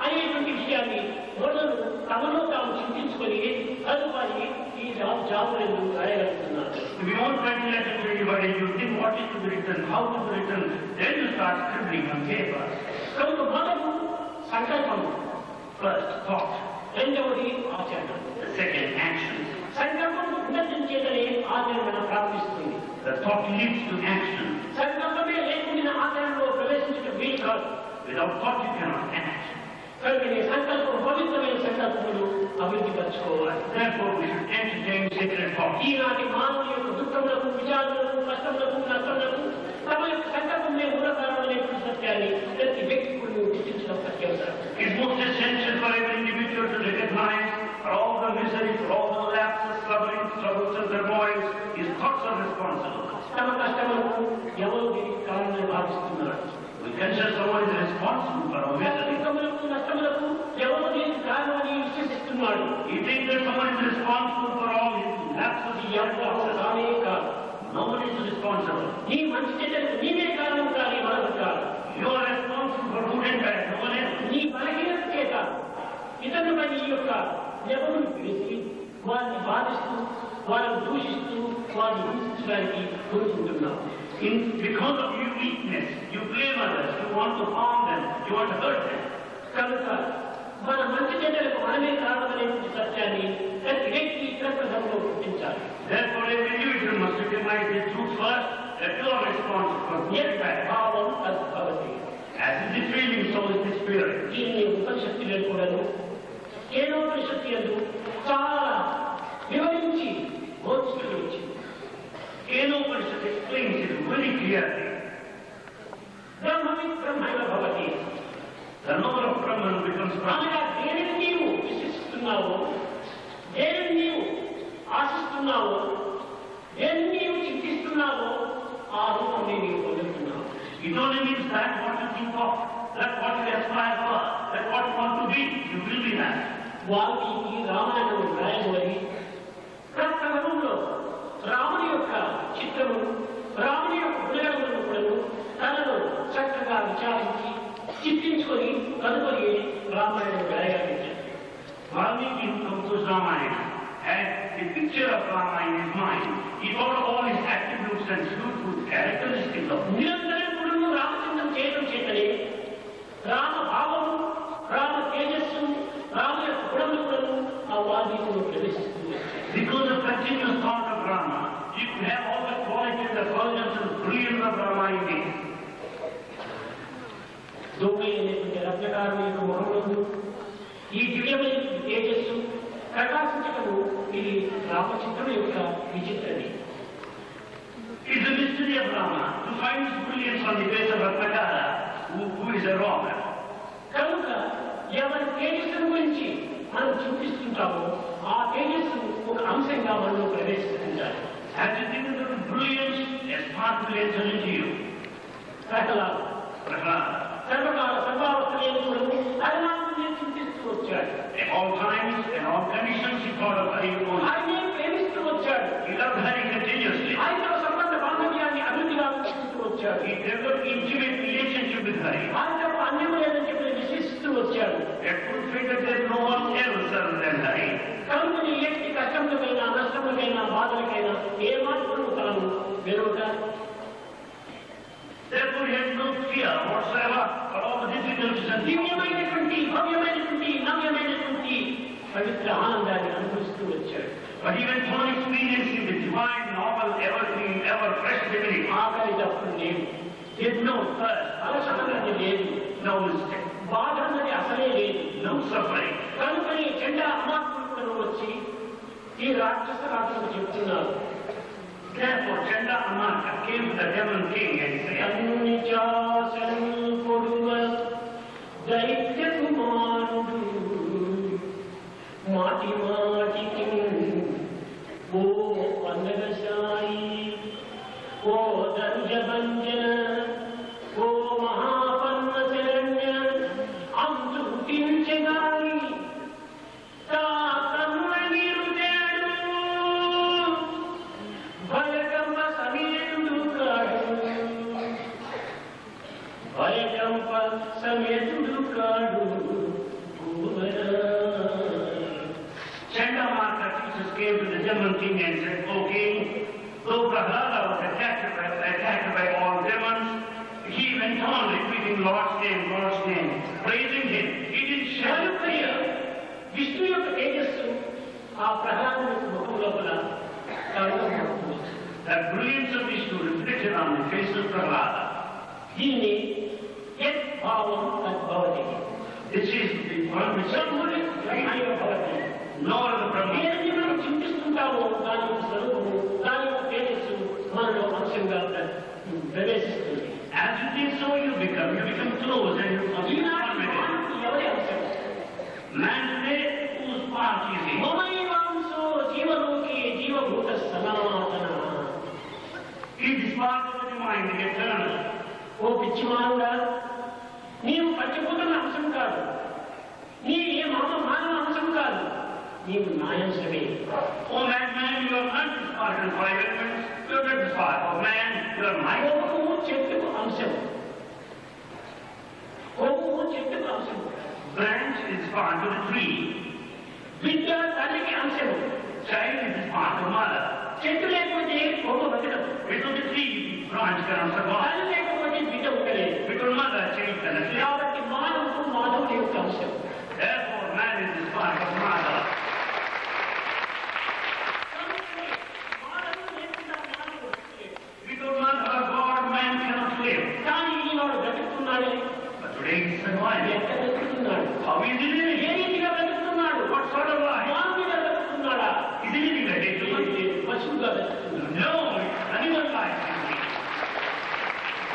S4: అనేటువంటి విషయాన్ని మొదలు తమలో తాము చింతించుకొని తదుపరి ఈ జాబు ఎందుకు రాయగలుగుతున్నారు.
S3: if you want to write a letter to anybody, you think what is to be written, how to be written, then you start scribbling on paper.
S4: కనుక మొదలు సంకల్పం,
S3: First, thought.
S4: రెండవది ఆచరణ.
S3: The second, action.
S4: సంకల్పం ఉన్నతం చేతనే ఆచరణ ప్రాప్తిస్తుంది.
S3: The thought leads to action.
S4: సంకల్పమే లేకుండా ఆచరణలో ప్రవేశించడం వీలు కాదు.
S3: Without thought, you cannot act.
S4: కనుక ఈ సంకల్పం పవిత్రమైన సంకల్పములు అభివృద్ధి పరచుకోవాలి.
S3: Therefore, we should entertain sacred thoughts.
S4: ఈనాటి మానవుల యొక్క దుఃఖములకు, విచారములకు, కష్టములకు, నష్టములకు తమ యొక్క సంకల్పమే మూల కారణమైనటువంటి సత్యాన్ని ప్రతి వ్యక్తి కూడా గుర్తించడం అత్యవసరం.
S3: It's most essential for every individual to recognize for all the misery, for all the lapses, troubles and turmoils, his thoughts are responsible.
S4: తమ కష్టములకు ఎవరు దీనికి కారణమని భావిస్తున్నారు.
S3: We consider someone is responsible for our misery.
S4: దుఃఖములకు, నష్టములకు ఎవరు దీనికి కారణమని విశ్వసిస్తున్నాడు.
S3: He thinks that someone is responsible for all his lapses,
S4: ఇది ఎవరు కానే కాదు.
S3: no one is responsible.
S4: నీ మంచి చెడ్డలకు నీవే కారణం కానీ మరొకరు కాదు.
S3: You are responsible for good and bad, no one else.
S4: నీ బలహీనత చేత ఇతరులపై నీ యొక్క నెపమును వేసి వారిని బాధిస్తూ, వారిని దూషిస్తూ, వారిని హింసించడానికి కోరుకుంటున్నావు.
S3: Because of your weakness, you blame others, you want to harm them, you want to hurt them.
S4: కనుక మన మంచి చెడ్డలకు మనమే కారణమనేటువంటి సత్యాన్ని ప్రతి వ్యక్తి ప్రకృతంలో గుర్తించాలి.
S3: Therefore, every individual must recognize the truth first, that you are responsible for good and bad.
S4: భావం తద్భవతి.
S3: As is the feeling, so is the spirit.
S4: దీన్ని ఉపనిషత్తులను కూడాను కేనోపనిషత్తు యందు చాలా వివరించి బోధిస్తూ వచ్చింది.
S3: Upanishad explains it very clearly.
S4: బ్రహ్మవి బ్రహ్మైవ Bhavati.
S3: The knower of Brahman becomes Brahman.
S4: అనగా దేనిని నీవు విశ్వసిస్తున్నావో, దేనిని నీవు ఆశిస్తున్నావో, దేనిని నీవు చింతిస్తున్నావో ఆ రూపమే నీవు పొందుతున్నావు.
S3: It only means that what you think of, that what you aspire for, that what you want to be, you will be that.
S4: Valmiki Ramayanam రాయబడి ప్రకటనలో రాముని యొక్క చిత్రము, రాముని యొక్క గుణగణములను కూడా తనలో చక్కగా విచారించి చింతించుకొని తదుపరి Ramayanam రాయగలిగారు.
S3: Valmiki, who composed Ramayana, had a picture of Rama in his mind. He thought of all his attributes and good characteristics of him.
S4: నిరంతరం కూడా రామచంద్రం చేయడం చేతనే రామ భావము, రామ తేజస్సు, రామ యొక్క గుణములను ఆ వాల్మీకులు ప్రవేశిస్తుంది.
S3: Because of continuous thought of Rama, you could have all the qualities, the fulgence and brilliance of Rama in it.
S4: దొంగైనటువంటి రత్నకారుని యొక్క మొహమునందు ఈ దివ్యమైన తేజస్సు ప్రకాశించటము ఇది రామచంద్రుని యొక్క విచిత్రమే.
S3: It's a mystery of Rama to find his brilliance on the face of Ratnakara, who is a robber.
S4: కనుక ఎవరి తేజస్సును గురించి మనం చింతిస్తుంటామో ఆ తేజస్సు ఒక అంశంగా మనలో ప్రవేశిస్తుంటారు.
S3: As you think of the brilliance, a spark will enter into you.
S4: Prahlada
S3: Prahlada.
S4: సర్వకాల సర్వావస్థలను కూడా హరినామనే చింతిస్తూ వచ్చాడు.
S3: At all times, in all conditions, he thought of Hari only.
S4: ఆయనే ప్రేమిస్తూ వచ్చాడు.
S3: He loved Hari continuously.
S4: ఆయనతో సంబంధ బాంధవ్యాన్ని అభివృద్ధిగా చేస్తూ వచ్చాడు.
S3: He developed intimate relationship with Hari.
S4: ఆయనతో అన్యం లేదని చెప్పి విశ్వసిస్తూ వచ్చాడు.
S3: It would fit that there is no one else other than Hari.
S4: కనుక ఎట్టి కష్టములకైనా నష్టములకైనా బాధలకైనా ఏ మాత్రం తాను వెనుక
S3: Therefore, he had no fear whatsoever for all the difficulties and
S4: దివ్యమైనటువంటి భవ్యమైనటువంటి నవ్యమైనటువంటి పవిత్ర ఆనందాన్ని అనుభవిస్తూ వచ్చాడు.
S3: But he went on experiencing the divine, novel, evergreen, ever fresh divinity.
S4: ఆకలి తప్పుడు లేదు,
S3: He had no thirst,
S4: అలసట అన్నది లేదు,
S3: no mistake,
S4: బాధ అన్నది అసలే లేదు.
S3: no suffering.
S4: కనుకని చెడ్డ అమాత్ములను వచ్చి ఈ రాక్షస రాజులకు చెప్తున్నారు.
S3: Therefore, Chanda Amarka came to the devil king and said,
S4: అన్నిచాసన్ పొడువ దైత్య కుమారుడు మాటి మాటికి ఓ వందనశాయి, ఓ దంజభంజన, ఓ మహాపర్వ శరణ్య అంతు పుట్టించగాని తా కన్నుల నీరు తేడు భయకంప సమేతుడు కాడు, భయకంప సమేతుడు కాడు
S3: Chanda Amarka Jesus came to the Demon king and said, O king, though Prahlada was attacked by all demons, he went on repeating Lord's name, praising him. He didn't shed a tear.
S4: Vishnu యొక్క తేజస్సు ఆ ప్రహ్లాదుని యొక్క ముఖం లోపల కనబడుతుంది.
S3: The brilliance of Vishnu reflected on the face of Prahlada.
S4: దీన్ని యత్ భావం తద్భవతి.
S3: This is the one which
S4: బ్రహ్మణి బ్రహ్మైవ భవతి.
S3: no other Brahman.
S4: ఏది మనం చింతిస్తుంటామో దాని యొక్క స్వరూపము, దాని యొక్క తేజస్సు మనలో అంశంగా ప్రవేశిస్తుంది.
S3: As you think so, you become close and you become
S4: ఈనాటి
S3: confident.
S4: మానవుడు ఎవరి అంశం?
S3: Man today, whose part is he?
S4: మమైవాంశో జీవలోకే జీవభూత సనాతన.
S3: He is part of the mind, the eternal.
S4: ఓ పిచ్చిమానుడా, నీవు పంచభూతుల అంశం కాదు, నీ ఏ మానవ అంశం కాదు, నీవు నాయంశమే.
S3: Oh madman, you are not this part of five elements. You are not this part of man. You are my.
S4: కోపము చెట్టుకు అంశం, కోపము చెట్టుకు అంశం,
S3: Branch is part of the tree.
S4: విద్య తల్లికి అంశం.
S3: Child is part of mother.
S4: చెట్టు లేకపోతే కోప బతకదు,
S3: Without the tree, branch cannot survive.
S4: తల్లి లేకపోతే బిడ్డ ఉండలేదు.
S3: Without mother, child cannot live.
S4: కాబట్టి మానవుడు మాధవుడి యొక్క అంశం.
S3: Therefore, man is this part of mother.
S4: మానవుడు లేకుండా మానవుడు లేదు.
S3: Without mother or God, man cannot live.
S4: కానీ ఈనాడు బ్రతుకుతున్నాడే,
S3: But today he survives.
S4: ఎక్కడ బ్రతుకుతున్నాడు?
S3: How is he living?
S4: ఏ రీతిగా బ్రతుకుతున్నాడు?
S3: What sort of life?
S4: మానవుడిగా బ్రతుకుతున్నాడా?
S3: Is he living a day to day?
S4: పశువుగా బ్రతుకుతున్నాడు.
S3: No, animal life.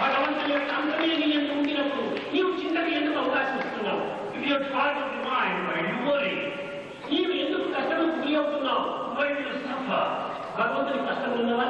S4: భగవంతుని యొక్క అంతమే నీ ఎందుకు ఉండినప్పుడు నీవు చింతకు ఎందుకు అవకాశం ఇస్తున్నావు?
S3: If you are part of the mind, why do you worry?
S4: నీవు ఎందుకు కష్టముకు గురి అవుతున్నావు?
S3: Why do you suffer?
S4: భగవంతుని కష్టం ఉన్నవా?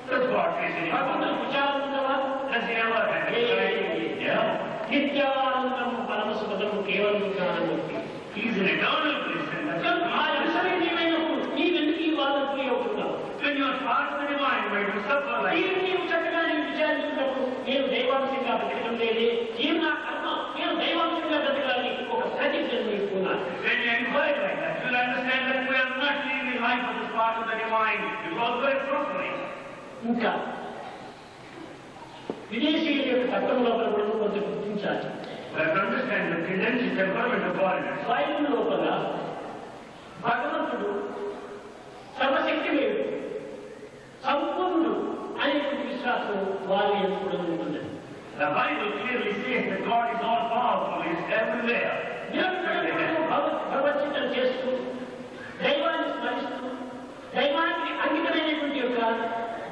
S3: Does God face any
S4: భగవంతుని
S3: problem?
S4: విచారం ఉన్నవా?
S3: Does he ever have any time? Yeah.
S4: నిత్యానందం పరమసుఖదము కేవలం Gnanamurthy.
S3: He is an eternal bliss and that's
S4: ఆ అంశమే నీవైనప్పుడు నీవెందుకు ఈ బాధ గురి అవుతున్నావు?
S3: when you are part of the divine, why do you suffer like
S4: నీవు నీవు చక్కగా నీవు విచారించినప్పుడు నేను దైవాంశంగా బ్రతకడం లేదే, ఏం నా కర్మ, నేను దైవాంశంగా బ్రతకాలని ఒక ప్రతిజ్ఞ తీసుకున్నాను.
S3: when you inquire like that, you will understand that we are not living life of this part of the divine because very properly.
S4: ఇంకా విదేశీయుల యొక్క తత్వం లోపల కూడా కొంత గుర్తించాలి.
S3: We have to understand the tendency, temperament of foreigners.
S4: Bible లోపల భగవంతుడు సర్వశక్తిమేయుడు, సంపూర్ణుడు అనేటువంటి విశ్వాసం వారి కూడా ఉంటుంది.
S3: The Bible clearly says that God is all powerful, He is everywhere.
S4: నిరంతరం భగవద్గీత చేస్తూ దైవాన్ని స్మరిస్తూ దైవానికి అంకితమైనటువంటి యొక్క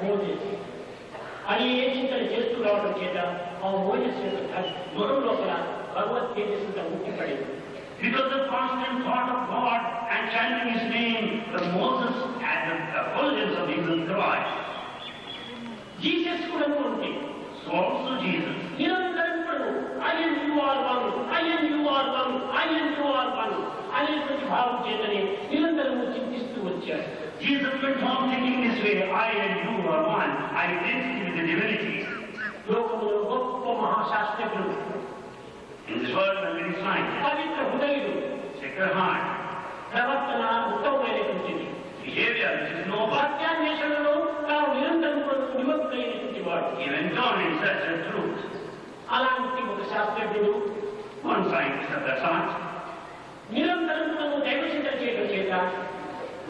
S4: మోజెస్ అది ఏ చింతన చేస్తూ రావడం చేత ఆ మోజెస్ యొక్క గుణం లోపల భగవత్ తేజస్సుగా ముట్టిపడింది.
S3: Because of constant thought of God and chanting His name, the Moses had the effulgence of Jesus Christ.
S4: Jesus కూడా ఉంది.
S3: So also Jesus.
S4: నిరంతరం కూడా I and you are one, I and you are one, I and you are one అనేటువంటి భావం చేతనే నిరంతరము చింతిస్తూ వచ్చాడు.
S3: Jesus went on thinking this way, I and you are one, identity with the divinity.
S4: లోకములో గొప్ప మహాశాస్త్రజ్ఞుడు,
S3: In this world, there are many scientists,
S4: Pavitra హృదయుడు,
S3: sacred heart,
S4: ప్రవర్తన ఉత్తమమైనటువంటిది,
S3: behavior which is noble.
S4: సత్యాన్వేషణలో తాను నిరంతరం కూడా నిమగ్నమైనటువంటి వాడు.
S3: He went on in search of truth.
S4: అలాంటి ఒక శాస్త్రజ్ఞుడు
S3: One scientist of that sort,
S4: నిరంతరం కూడా దైవ చింతన చేయడం చేత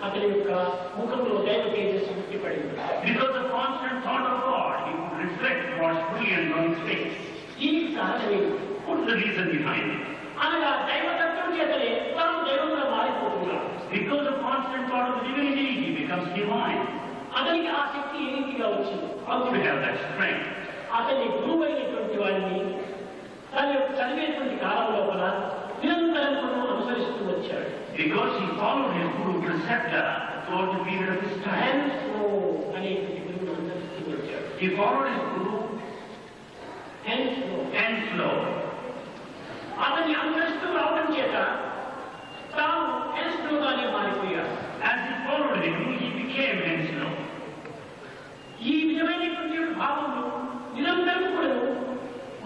S4: అతని యొక్క ముఖంలో దైవ తేజస్సు ముట్టిపడింది.
S3: because of constant thought of God, he could reflect God's brilliance on his face.
S4: దీనికి కారణమే
S3: What's the reason behind it?
S4: అనగా దైవతత్వం చేతనే తాను దైవంగా మారిపోతున్నాడు.
S3: Because of constant thought of the divinity, he becomes divine.
S4: అతనికి ఆ శక్తి ఏ రీతిగా వచ్చింది?
S3: How do we have that strength?
S4: అతని గురువు అయినటువంటి వారిని తన యొక్క చదివేటువంటి కాలం లోపల నిరంతరం కూడా అనుసరిస్తూ వచ్చాడు.
S3: Because he followed his guru preceptor throughout the period of his time.
S4: హెన్స్లో అనేటువంటి గురువును అనుసరిస్తూ వచ్చాడు.
S3: He followed his guru
S4: హెన్స్లో
S3: and slow.
S4: అతన్ని అనుసరిస్తూ రావడం చేత తాను హెన్స్లోగానే మారిపోయాడు.
S3: As he followed him, he became Henslow.
S4: ఈ విధమైనటువంటి భావములు నిరంతరం కూడా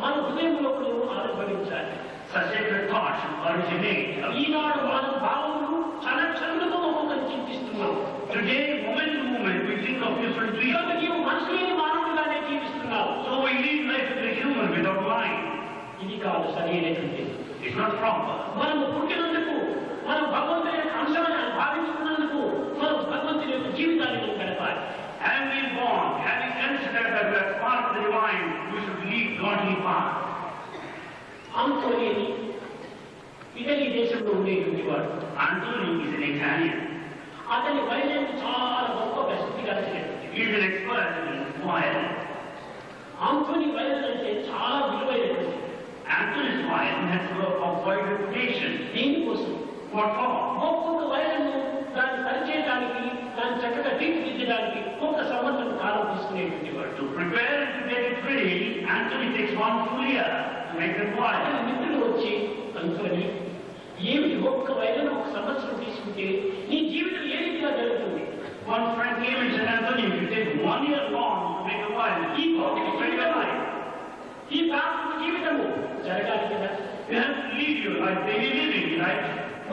S4: మన హృదయంలో కూడా ఆవిర్భవించాలి.
S3: Such sacred thoughts should originate.
S4: ఈనాడు మన భావములు క్షణక్షణములకు ఒక్కొక్కరు చింతిస్తున్నాం.
S3: Today, moment to moment, we think of different dreams.
S4: ఈరోజు నీవు మనసు లేని మానవుడిగానే జీవిస్తున్నావు.
S3: So we lead life as a human without mind.
S4: ఇది కాదు సరైనటువంటి.
S3: It's not proper.
S4: మనము పుట్టినందుకు, మనం భగవంతుని యొక్క అంశమని భావించుకున్నందుకు మనం భగవంతుని యొక్క జీవితాన్ని మనం గడపాలి.
S3: Having been born, having considered that we are part of the divine, we should lead godly path.
S4: Anthony Italy దేశంలో ఉండేటువంటి వాడు.
S3: Antony is an Italian.
S4: అతని వైద్యం చాలా గొప్ప ప్రసిద్ధి కలిగినటువంటి.
S3: He is an expert in violin.
S4: Anthony వైద్యం అంటే చాలా విలువైనటువంటి.
S3: Antony's violin has a wide reputation.
S4: దీనికోసం
S3: What for?
S4: ఒక్కొక్క వైద్యము దాన్ని పరిచయడానికి, దాన్ని చక్కగా తీర్చిదిద్దడానికి ఒక సంవత్సరం కాలం తీసుకునేటువంటి వాడు.
S3: To prepare and to get it ready, Antony takes 1 full year to make the violin.
S4: అతని మిత్రులు వచ్చి అనుకొని ఏమిటి ఒక్క వైద్యం ఒక సంవత్సరం తీసుకుంటే నీ జీవితం ఏ రీతిగా జరుగుతుంది?
S3: One friend came and said, Antony, if you take 1 year long to make a violin,
S4: ఈ భౌతిక జీవితము, ఈ ప్రాథమిక జీవితము జరగాలి కదా.
S3: you have to lead your life, daily living, right?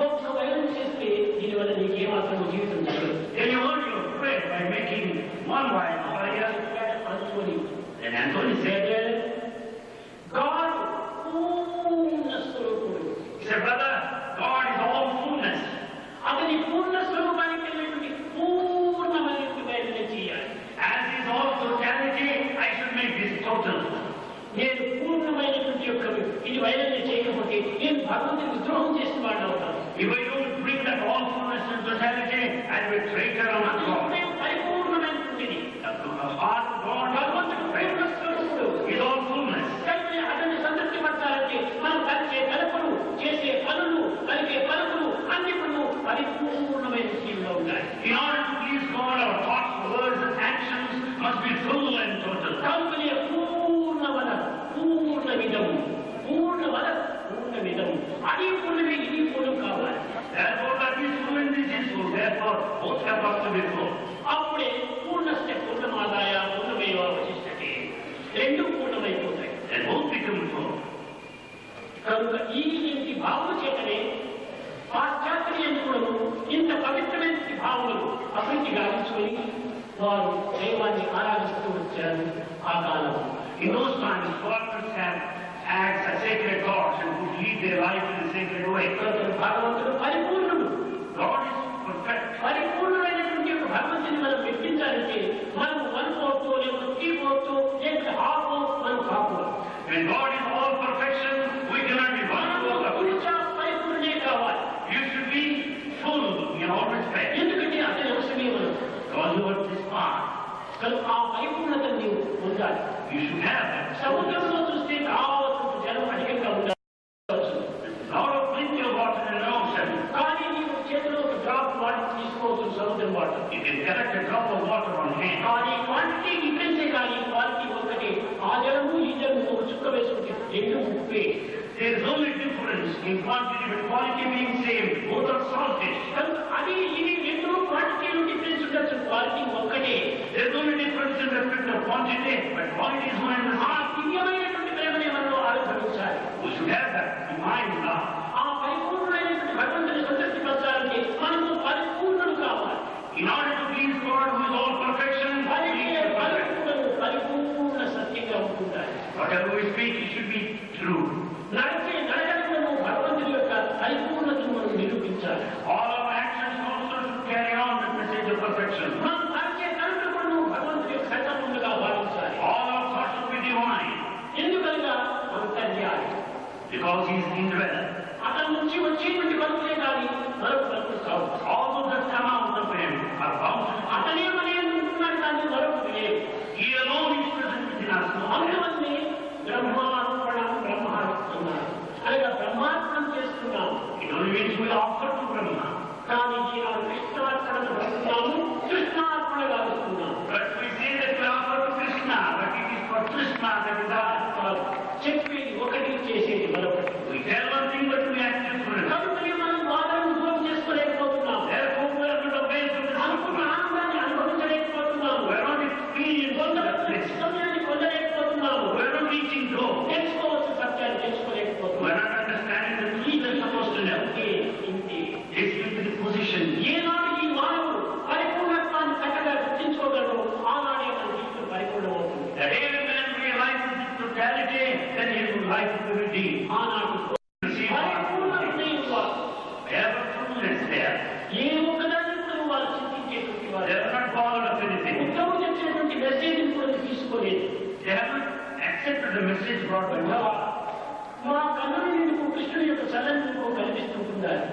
S4: ఒక్క వైద్యం చేస్తే దీనివల్ల నీకు ఏమాత్రం జీవితం జరగదు.
S3: Then you earn your bread by making 1 violin per year.
S4: అనుకొని
S3: Then Antony said,
S4: God పూర్ణ స్వరూపుడు.
S3: he said, brother, God is all fullness.
S4: అతని పూర్ణ స్వరూపానికి వెళ్ళినటువంటి పూర్ణమైనటువంటి వైద్యం చేయాలి.
S3: As is all totality, I should make this total.
S4: నేను పూర్ణమైనటువంటి యొక్క ఇది వైద్యం చేయకపోతే నేను భగవంతుని విద్రోహం చేసిన వాడిని అవుతాను.
S3: If I don't bring that all fullness and totality, I will traitor on God.
S4: పరిపూర్ణమైనటువంటిది.
S3: The heart of God
S4: భగవంతుడు పూర్ణ స్వరూపుడు.
S3: is all fullness.
S4: కానీ అతన్ని సంతృప్తి పరచాలంటే మనం కలిసే కలపలు, చేసే పనులు, కలిగే పలుకులు అన్ని కూడా పరిపూర్ణమైన స్థితిలో ఉండాలి.
S3: In order to please God, our thoughts, words, and actions must be full and total.
S4: కల్పనే పూర్ణవద పూర్ణమిదము, పూర్ణవద పూర్ణమిదము. అది పూర్ణమే, ఇది పూర్ణం కావాలి.
S3: Therefore, that is full and this is full. Therefore, both have got to be full.
S4: అప్పుడే పూర్ణస్య పూర్ణమాదాయ పూర్ణమేవ అవశిష్టతే. రెండు పూర్ణమైపోతాయి.
S3: Then both become full.
S4: కనుక ఈ ఇంటి భావన చేతనే పాశ్చాత్య కూడా ఇంత పవిత్రమైన భావనలు అభివృద్ధి గావించుకొని వారు దైవాన్ని ఆరాధిస్తూ వచ్చారు ఆ కాలం.
S3: In those times, foreigners had sacred gods and would lead their life in a sacred way.
S4: భగవంతుడు పరిపూర్ణుడు.
S3: God is perfect.
S4: పరిపూర్ణమైనటువంటి ఒక భగవంతుని మనం మెప్పించాలంటే మనం 1/4 లేకపోతే 3/4 లేకపోతే 1/2 మనం కాకూడదు.
S3: When God is all perfection, we cannot be
S4: పరిపూర్ణే కావాలి.
S3: You should be full in all respect.
S4: ఎందుకంటే అతని అవసరమే మనం
S3: God knows this part.
S4: కనుక ఆ పరిపూర్ణతను నీవు పొందాలి.
S3: You should have that.
S4: సముద్రంలో చూస్తే కావాల్సిన జలం అధికంగా ఉండవచ్చు.
S3: Lot of plenty of water in an ocean.
S4: కానీ నీవు చేతిలో ఒక డ్రాప్ వాటర్ తీసుకోవచ్చు సముద్రం water.
S3: You can collect a drop of water on hand.
S4: కానీ క్వాంటిటీ డిఫరెన్సే కానీ క్వాలిటీ ఒకటే. ఆ జలము ఈ జలము ఒక చుక్క వేసుకుంటే రెండు ముప్పే.
S3: There is only difference in quantity, but quality being same. Both are salted.
S4: కనుక అది ఇది రెండు క్వాంటిటీలో డిఫరెన్స్ ఉండొచ్చు, క్వాలిటీ ఒక్కటే.
S3: There is only difference in respect of quantity, but quality is one and the
S4: ఆ
S3: same.
S4: దివ్యమైనటువంటి ప్రేమని మనం ఆవిర్భవించాలి.
S3: We should have that in mind now.
S4: ఆ పరిపూర్ణమైనటువంటి భగవంతుని సంతృప్తి పరచాలంటే మనము పరిపూర్ణులు కావాలి.
S3: In order to please God, who is all perfection, we need to be perfect.
S4: పరిపూర్ణ సత్యంగా ఉంటుంటాయి.
S3: Whatever we speak, it should be true.
S4: నడిచే నడకలను భగవంతుని యొక్క పరిపూర్ణతను మనం నిరూపించాలి.
S3: All our actions also should carry on the message of perfection.
S4: మనం నడిచే నడకలను భగవంతుని యొక్క సంకల్పములుగా భావించాలి.
S3: All our thoughts should be divine,
S4: ఎందుకనగా అంతర్యాలి.
S3: because He is indwelt.
S4: అతని నుంచి వచ్చేటువంటి పలుకులే కానీ మరొక పలుకులు కావు.
S3: All those that come out of Him are bound to Him.
S4: అతనే మనే ఉంటున్నాడు కానీ మరొకటి లేదు.
S3: He alone is present within us.
S4: అందువల్లే బ్రహ్మార్పణం బ్రహ్మార్పణ అనగా బ్రహ్మార్పణం చేస్తున్నాం.
S3: It only means we offer to Brahma.
S4: కానీ ఈనాడు కృష్ణార్పణను భక్తున్నాము, కృష్ణార్పణగా వస్తున్నాము.
S3: But we say that we offer to Krishna, but it is for Krishna that we offer.
S4: చెప్పేది ఒకటి చేసేది మరొకటి.
S3: We tell one thing, but we act different.
S4: కనుకనే మనం బాధలను దూరం చేసుకోలేకపోతున్నాం.
S3: Therefore, we are not availed to this.
S4: అనుకున్న ఆనందాన్ని అనుభవించలేకపోతున్నాము.
S3: We are not experiencing that bliss.
S4: సమయాన్ని పొందలేకపోతున్నాము.
S3: We are not reaching goal.
S4: తెలుసుకోవాల్సిన సత్యాన్ని
S3: We
S4: తెలుసుకోలేకపోతున్నాము.
S3: are not understanding the truth we are supposed to know.
S4: ఇంతే
S3: This is the position.
S4: ఏనాడు ఈ మానవుడు పరిపూర్ణత్వాన్ని చక్కగా గుర్తించుకోగలడు ఆనాడే మన జీవితం పరిపూర్ణమవుతుంది.
S3: The day a man realizes its totality, then his life will be redeemed.
S4: ఆనాడు
S3: Receive
S4: పరిపూర్ణతనే ఇవ్వాలి.
S3: Have a fullness there.
S4: ఏ ఒక్కదాన్ని కూడా వాళ్ళు చింతించేటువంటి
S3: They
S4: వారు
S3: have not bothered of anything.
S4: ఉత్తముడు చెప్పినటువంటి మెసేజ్ కూడా తీసుకోలేదు.
S3: They have not accepted the message brought by God.
S4: మా కన్నుల నిండుకు కృష్ణుడి యొక్క చలనంకు కనిపిస్తుంటుండాలి.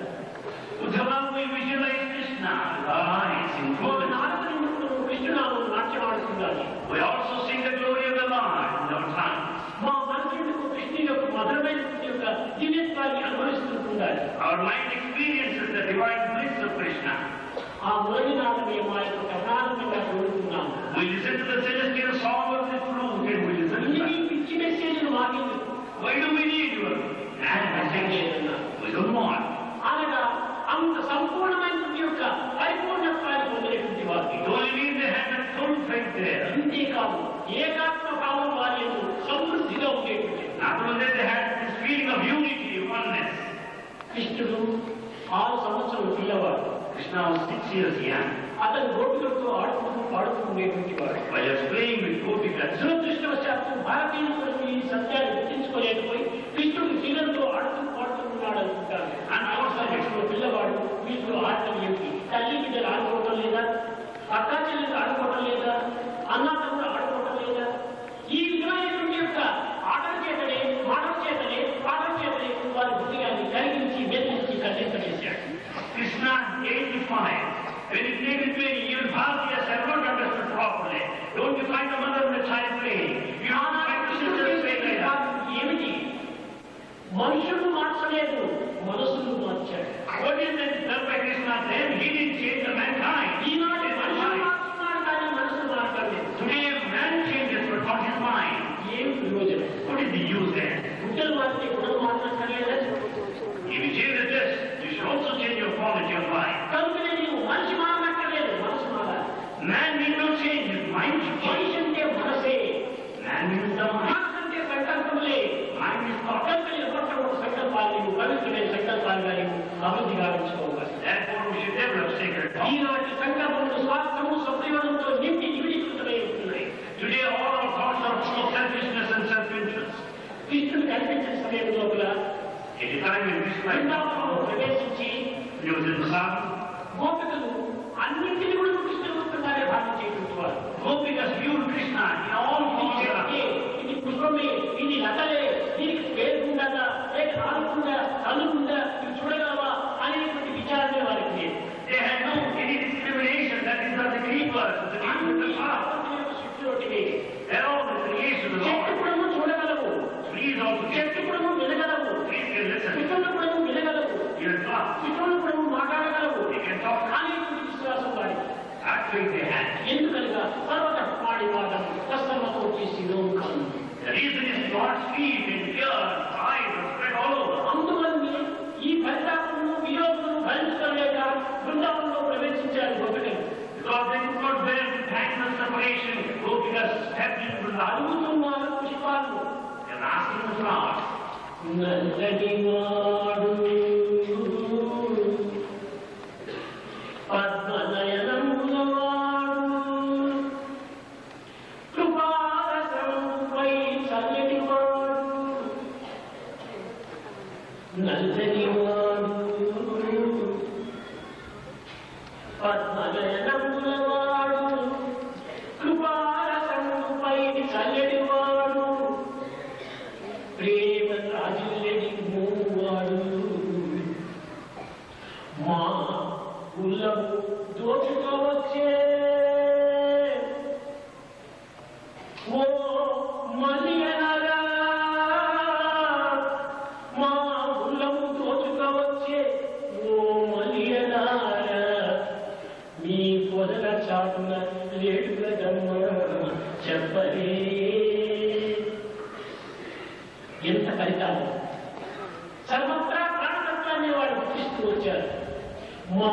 S3: Uddhava, we visualize Krishna with our eyes in
S4: మా
S3: fullness.
S4: నాలుక నిండుకు కృష్ణునామం నాట్యమాడుతుండాలి.
S3: We also sing the glory of the Lord in our tongue.
S4: మా మనసు నిండుకు కృష్ణుని యొక్క మధురమైనటువంటి యొక్క దివ్యత్వాన్ని అనుభవిస్తుంటుండాలి.
S3: Our mind experiences the divine bliss of Krishna.
S4: ఆ మురళినాథమే మా యొక్క కర్ణాటకంగా కోరుతున్నాము.
S3: We listen to the celestial song of the flute and we listen to
S4: ఇన్ని
S3: that.
S4: పిచ్చి మెసేజ్లు మాకెందుకు?
S3: Why do we need your message? We don't want.
S4: అనగా అంత సంపూర్ణమైనటువంటి యొక్క పరిపూర్ణత్వాన్ని పొందినటువంటి వారు.
S3: It only means they had that full faith there.
S4: అంతేకాదు ఏకాత్మ భావం వారి యందు సమృద్ధిగా ఉండేటువంటి
S3: Not only that, they had this feeling of unity, oneness.
S4: కృష్ణుడు 6 సంవత్సరాల పిల్లవాడు.
S3: Krishna was 6 years young.
S4: అతను గోపికలతో ఆడుకుంటూ పాడుతూ ఉండేటువంటి వాడు.
S3: While he was playing with gopikas,
S4: దురదృష్టవశాత్తు భారతీయులు ఈ సత్యాన్ని గుర్తించుకోలేకపోయి కృష్ణుడు శీలంతో ఆడుతూ పాడుతూ ఉన్నాడు అనుకుంటారు. ఆ పిల్లవాడు వీటిలో ఆడటం ఏమిటి? తల్లి బిడ్డలు ఆడుకోవటం లేదా? అక్కా చెల్లెలు ఆడుకోవటం లేదా? అన్నా తమ్ముడు ఆడుకోవటం లేదా? ఈ విధమైనటువంటి యొక్క ఆటల చేతనే మాటల చేతనే పాటల చేతనే వారి హృదయాన్ని కలిగించి మెల్లించి కల్లింపజేశాడు.
S3: Krishna aged 5. When he played with me, even Bharatiya said, not understood properly. Don't you find the mother and the child playing? You don't find the sisters playing like that.
S4: ఏమిటి? మనుషులు మార్చలేదు, మనసులు మార్చాడు.
S3: What is that done by Krishna then? He didn't change the mankind.
S4: ఈనాటి మనుషులు మార్చున్నారు కానీ మనసులు మార్చలేదు.
S3: Today man changes, but not his mind.
S4: ఏం ప్రయోజనం?
S3: What is the use there?
S4: గుడ్డలు మారితే గుణం మార్చక్కర్లేదా?
S3: If you change the dress, you should also change your quality of life.
S4: కనుకనే నీవు మనిషి మారక్కర్లేదు, మనసు మారాలి.
S3: Man need not change, his mind should change.
S4: మనిషి అంటే మనసే.
S3: Man means the mind.
S4: మనసు అంటే సంకల్పములే.
S3: Mind is thought.
S4: కనుకనే మొట్టమొదటి సంకల్పాలు నీవు పవిత్రమైన సంకల్పాలుగా నీవు అభివృద్ధి గావించుకోవాలి.
S3: Therefore, we should develop sacred
S4: ఈనాటి సంకల్పములు స్వార్థము స్వప్రయోజనంతో నిండి నివిడీకృతమై ఉంటున్నాయి.
S3: Today all our thoughts are full of selfishness and self-interest.
S4: కృష్ణుడు కనిపించిన సమయం లోపల
S3: At the time when Krishna
S4: బృందావనంలో ప్రవేశించి
S3: he was in Vrindavan,
S4: గోపికలు అన్నింటినీ కూడా కృష్ణుడుగానే భావించేటువంటి వారు.
S3: Gopikas viewed Krishna in all forms.
S4: ఇది పుష్పమే, ఇది లతలే, దీనికి పేరుకుండగా లేక ఆడుకుండా కనుకుండా ఇవి చూడగలవా అనేటువంటి విచారణ వారికి లేదు.
S3: They had no any discrimination that these are the creepers, the people of the earth.
S4: శక్తిలోటివే.
S3: They're all the creation of the
S4: చెట్టు
S3: Lord.
S4: కూడా చూడగలవు,
S3: Trees also can
S4: చెట్టు కూడా వినగలవు,
S3: trees can listen.
S4: పితరులు కూడా వినగలవు,
S3: Even plants,
S4: పితరులు కూడా మాట్లాడగలవు
S3: they can talk.
S4: అనేటువంటి విశ్వాసం వారికి.
S3: Actually they had.
S4: ఎందుకనగా సర్వకర్మాణి వాదం కష్టమతో చేసి లోకం.
S3: The reason is God's feet and ears, eyes are spread all over.
S4: అందువల్లనే ఈ పరితాపము వియోగము భరించలేక బృందావనంలో ప్రవేశించారు గోపికలు.
S3: Because they could not bear the pangs of separation, Gopikas stepped into Vrindavan.
S4: అడుగుతున్నారు పుష్పాలు.
S3: They were asking the flowers.
S4: నల్లటి వాడు పద్మనయనముల వాడు కృపారసంపై చల్లటి వాడు నల్లని వాడు పద్మనయనముల వాడు కృపారసంపై చల్లటి వాడు ప్రేమ రాజులని మూవాడు మా కులము దోచుకోవచ్చే ఓ మలియనరా మా కులము దోచుకోవచ్చే ఓ మలియనారా మీ పొదల చాటున లేడు కదమ్మ చెప్పరే. ఎంత ఫలితాలు సర్వత్రా ప్రాణతత్వాన్ని వాడు గుర్తిస్తూ వచ్చారు. మా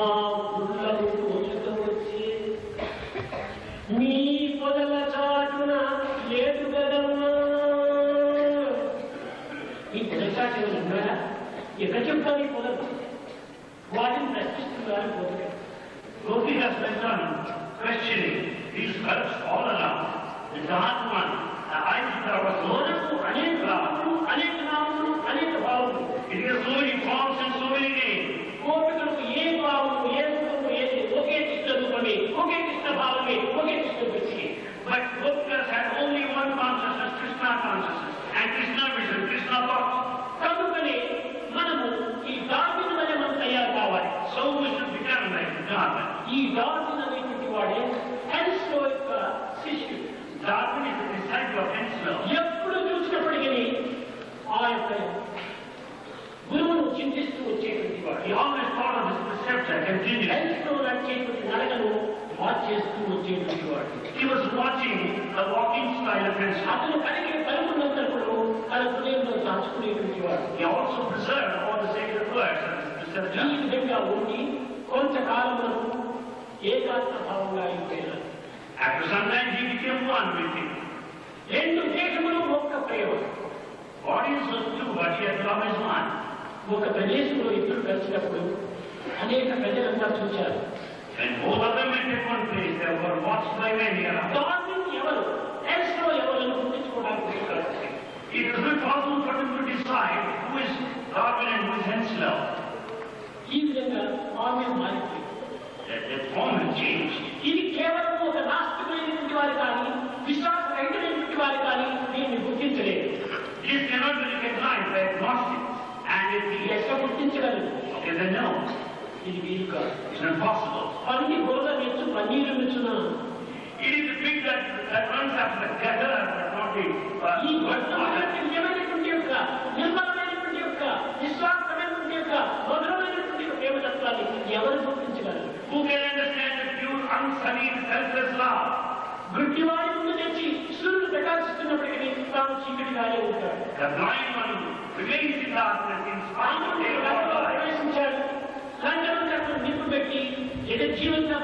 S4: గుళ్ళము వచ్చి మీ పొదల చాటున లేదు కదమ్మా. ఈ పొదల చాటు ఉన్నారా? ఎక్కడ చెప్తాను ఈ పొదలు? వాటిని ప్రశ్నిస్తున్నారు పొదలు.
S3: Gopikas went on questioning these herbs all around. It's a hard one. I think there was no
S4: మనకు అనేక నామములు, అనేక నామములు, అనేక భావములు.
S3: It has so many forms and so many names.
S4: కోపికలకు ఏ భావము, ఏ రూపము, ఏది ఒకే కృష్ణ రూపమే, ఒకే కృష్ణ భావమే, ఒకే కృష్ణ వృత్తి.
S3: But Gopikas had only one consciousness, Krishna consciousness. And Krishna vision, Krishna thought.
S4: కనుకనే మనము ఈ డార్విన్ వలె మనం తయారు కావాలి.
S3: So we should become like Darwin.
S4: ఈ డార్విన్ అనేటువంటి వాడే హెన్స్లో యొక్క శిష్యుడు.
S3: Darwin is the disciple of Henslow.
S4: ఎప్పుడు చూసినప్పటికీ ఆ యొక్క గురువును చింతిస్తూ వచ్చేటువంటి వాడు.
S3: He always thought of his preceptor continually.
S4: హెన్స్లో నడిచేటువంటి నడకను వాచ్ చేస్తూ వచ్చేటువంటి వాడు.
S3: He was watching the walking style of Henslow.
S4: అతను కలిగి పలుకున్నప్పుడు తన హృదయంలో దాచుకునేటువంటి వాడు.
S3: He also preserved all the sacred words of his
S4: ఈ
S3: preceptor.
S4: విధంగా ఉండి కొంతకాలం వరకు ఏకాత్మ భావంగా అయిపోయినారు.
S3: After some time he became one with him.
S4: రెండు దేశములు ఒక్క ప్రయోగం.
S3: Bodies was two, but he had become as one.
S4: ఒక ప్రదేశంలో ఇద్దరు కలిసినప్పుడు అనేక ప్రజలంతా చూశారు.
S3: When both of them met at one place, they were watched by many around.
S4: Darwin ఎవరు, హెన్స్లో ఎవరని గుర్తించుకోవడానికి ప్రయత్నించారు.
S3: It is not possible for them to decide who is Darwin and who is Henslow.
S4: ఈ విధంగా ఆమె మారిపోయింది.
S3: The form had changed.
S4: ఇది కేవలం ఒక నాస్తికులైనటువంటి వారు కానీ విశ్వాసరహితులైనటువంటి వారు కానీ దీన్ని గుర్తించలేదు.
S3: This cannot be recognized by agnostics. And if he has
S4: ఎట్లా గుర్తించగలరు?
S3: okay, then no,
S4: ఇది వీలు కాదు.
S3: it's not possible.
S4: పంది గోద మెచ్చు paneer మెచ్చున
S3: It is the pig that runs after the gather, but not the
S4: ఈ వర్తమానమైన నిజమైనటువంటి యొక్క నిర్మలమైనటువంటి యొక్క నిస్వార్థమైనటువంటి యొక్క మధురమైనటువంటి యొక్క ప్రేమతత్వాన్ని ఎవరు గుర్తించగలరు?
S3: Who can understand the pure, unsullied, selfless love?
S4: గుడ్డివాడి ముందు తెచ్చి సూర్యుడు ప్రకాశిస్తున్నప్పటికీ తాను చీకటిగానే ఉంటాడు.
S3: The blind one remains in darkness in spite of their
S4: రంగంలో
S3: life.
S4: ప్రవేశించాడు. రంగంలో నిప్పు పెట్టి జగజ్జీవంగా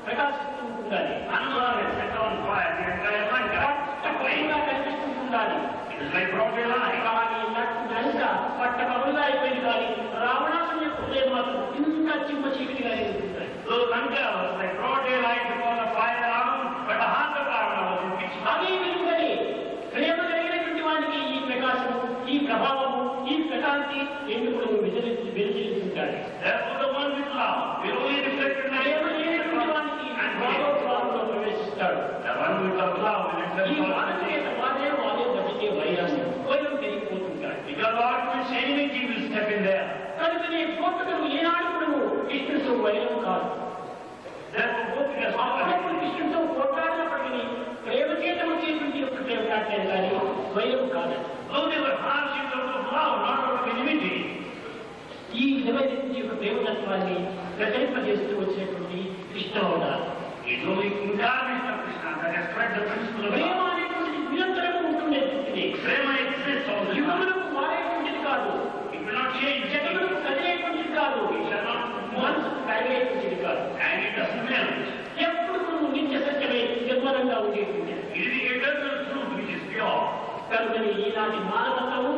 S4: ప్రకాశిస్తూ ఉండాలి.
S3: Anwar has set on fire the entire Lanka.
S4: పట్టపగలుగా కనిపిస్తూ ఉండాలి.
S3: It is like broad daylight.
S4: కానీ లంక పట్టపగలుగా అయిపోయింది కానీ రావణాసుని యొక్క హృదయం మాత్రం ఇంకా చింప చీకటిగానే ఉంటుంది.
S3: Though Lanka somebody else, like broad daylight before the fire alarm, but the heart of Ravana was in pitch dark.
S4: అదే విధంగానే ప్రేమ కలిగినటువంటి వానికి ఈ ప్రకాశము, ఈ ప్రభావము, ఈ ప్రకాంతి రెండు కూడా వెలుగుతుంటాడు.
S3: Therefore the one with love will only reflect in the
S4: ప్రేమ లేనటువంటి వానికి భావోద్వారంలో ప్రవేశిస్తాడు.
S3: The one with the love will enter
S4: ఈ
S3: the
S4: వాదన వాదే బతికే వైరం పెరిగిపోతుంటాడు.
S3: Because Lord will say anything, he will step in there.
S4: కనుకనే పోటుకలు ఏనాడు కూడా కృష్ణుడితో వైరం కాదు.
S3: Therefore both together.
S4: అప్పుడప్పుడు కృష్ణుడితో పోట్లాడినప్పటికీ ప్రేమ చేత వచ్చేటువంటి యొక్క ప్రేమ కాట్లేదు కానీ వైరం కాదు.
S3: Though they were harsh in terms of love, not out of enmity.
S4: ఈ విధమైనటువంటి యొక్క ప్రేమతత్వాన్ని ప్రకటింపజేస్తూ వచ్చినటువంటి కృష్ణ అవతారం.
S3: It's only incarnation of Krishna that has spread the principle of
S4: Prema
S3: love.
S4: అనేటువంటిది నిరంతరము ఉంటుండేటువంటిది.
S3: Prema exists all the time.
S4: యుగములకు మారేటువంటిది కాదు,
S3: It will not change.
S4: జగములకు కదిలేటువంటిది కాదు, మనసుకు కదిలేటువంటిది కాదు.
S3: And it doesn't melt.
S4: ఎప్పుడు నువ్వు నిత్య సత్యమై నిర్మలంగా ఉండేటువంటిది.
S3: It is the eternal truth which is pure.
S4: కనుకని ఈనాటి మానవత్వము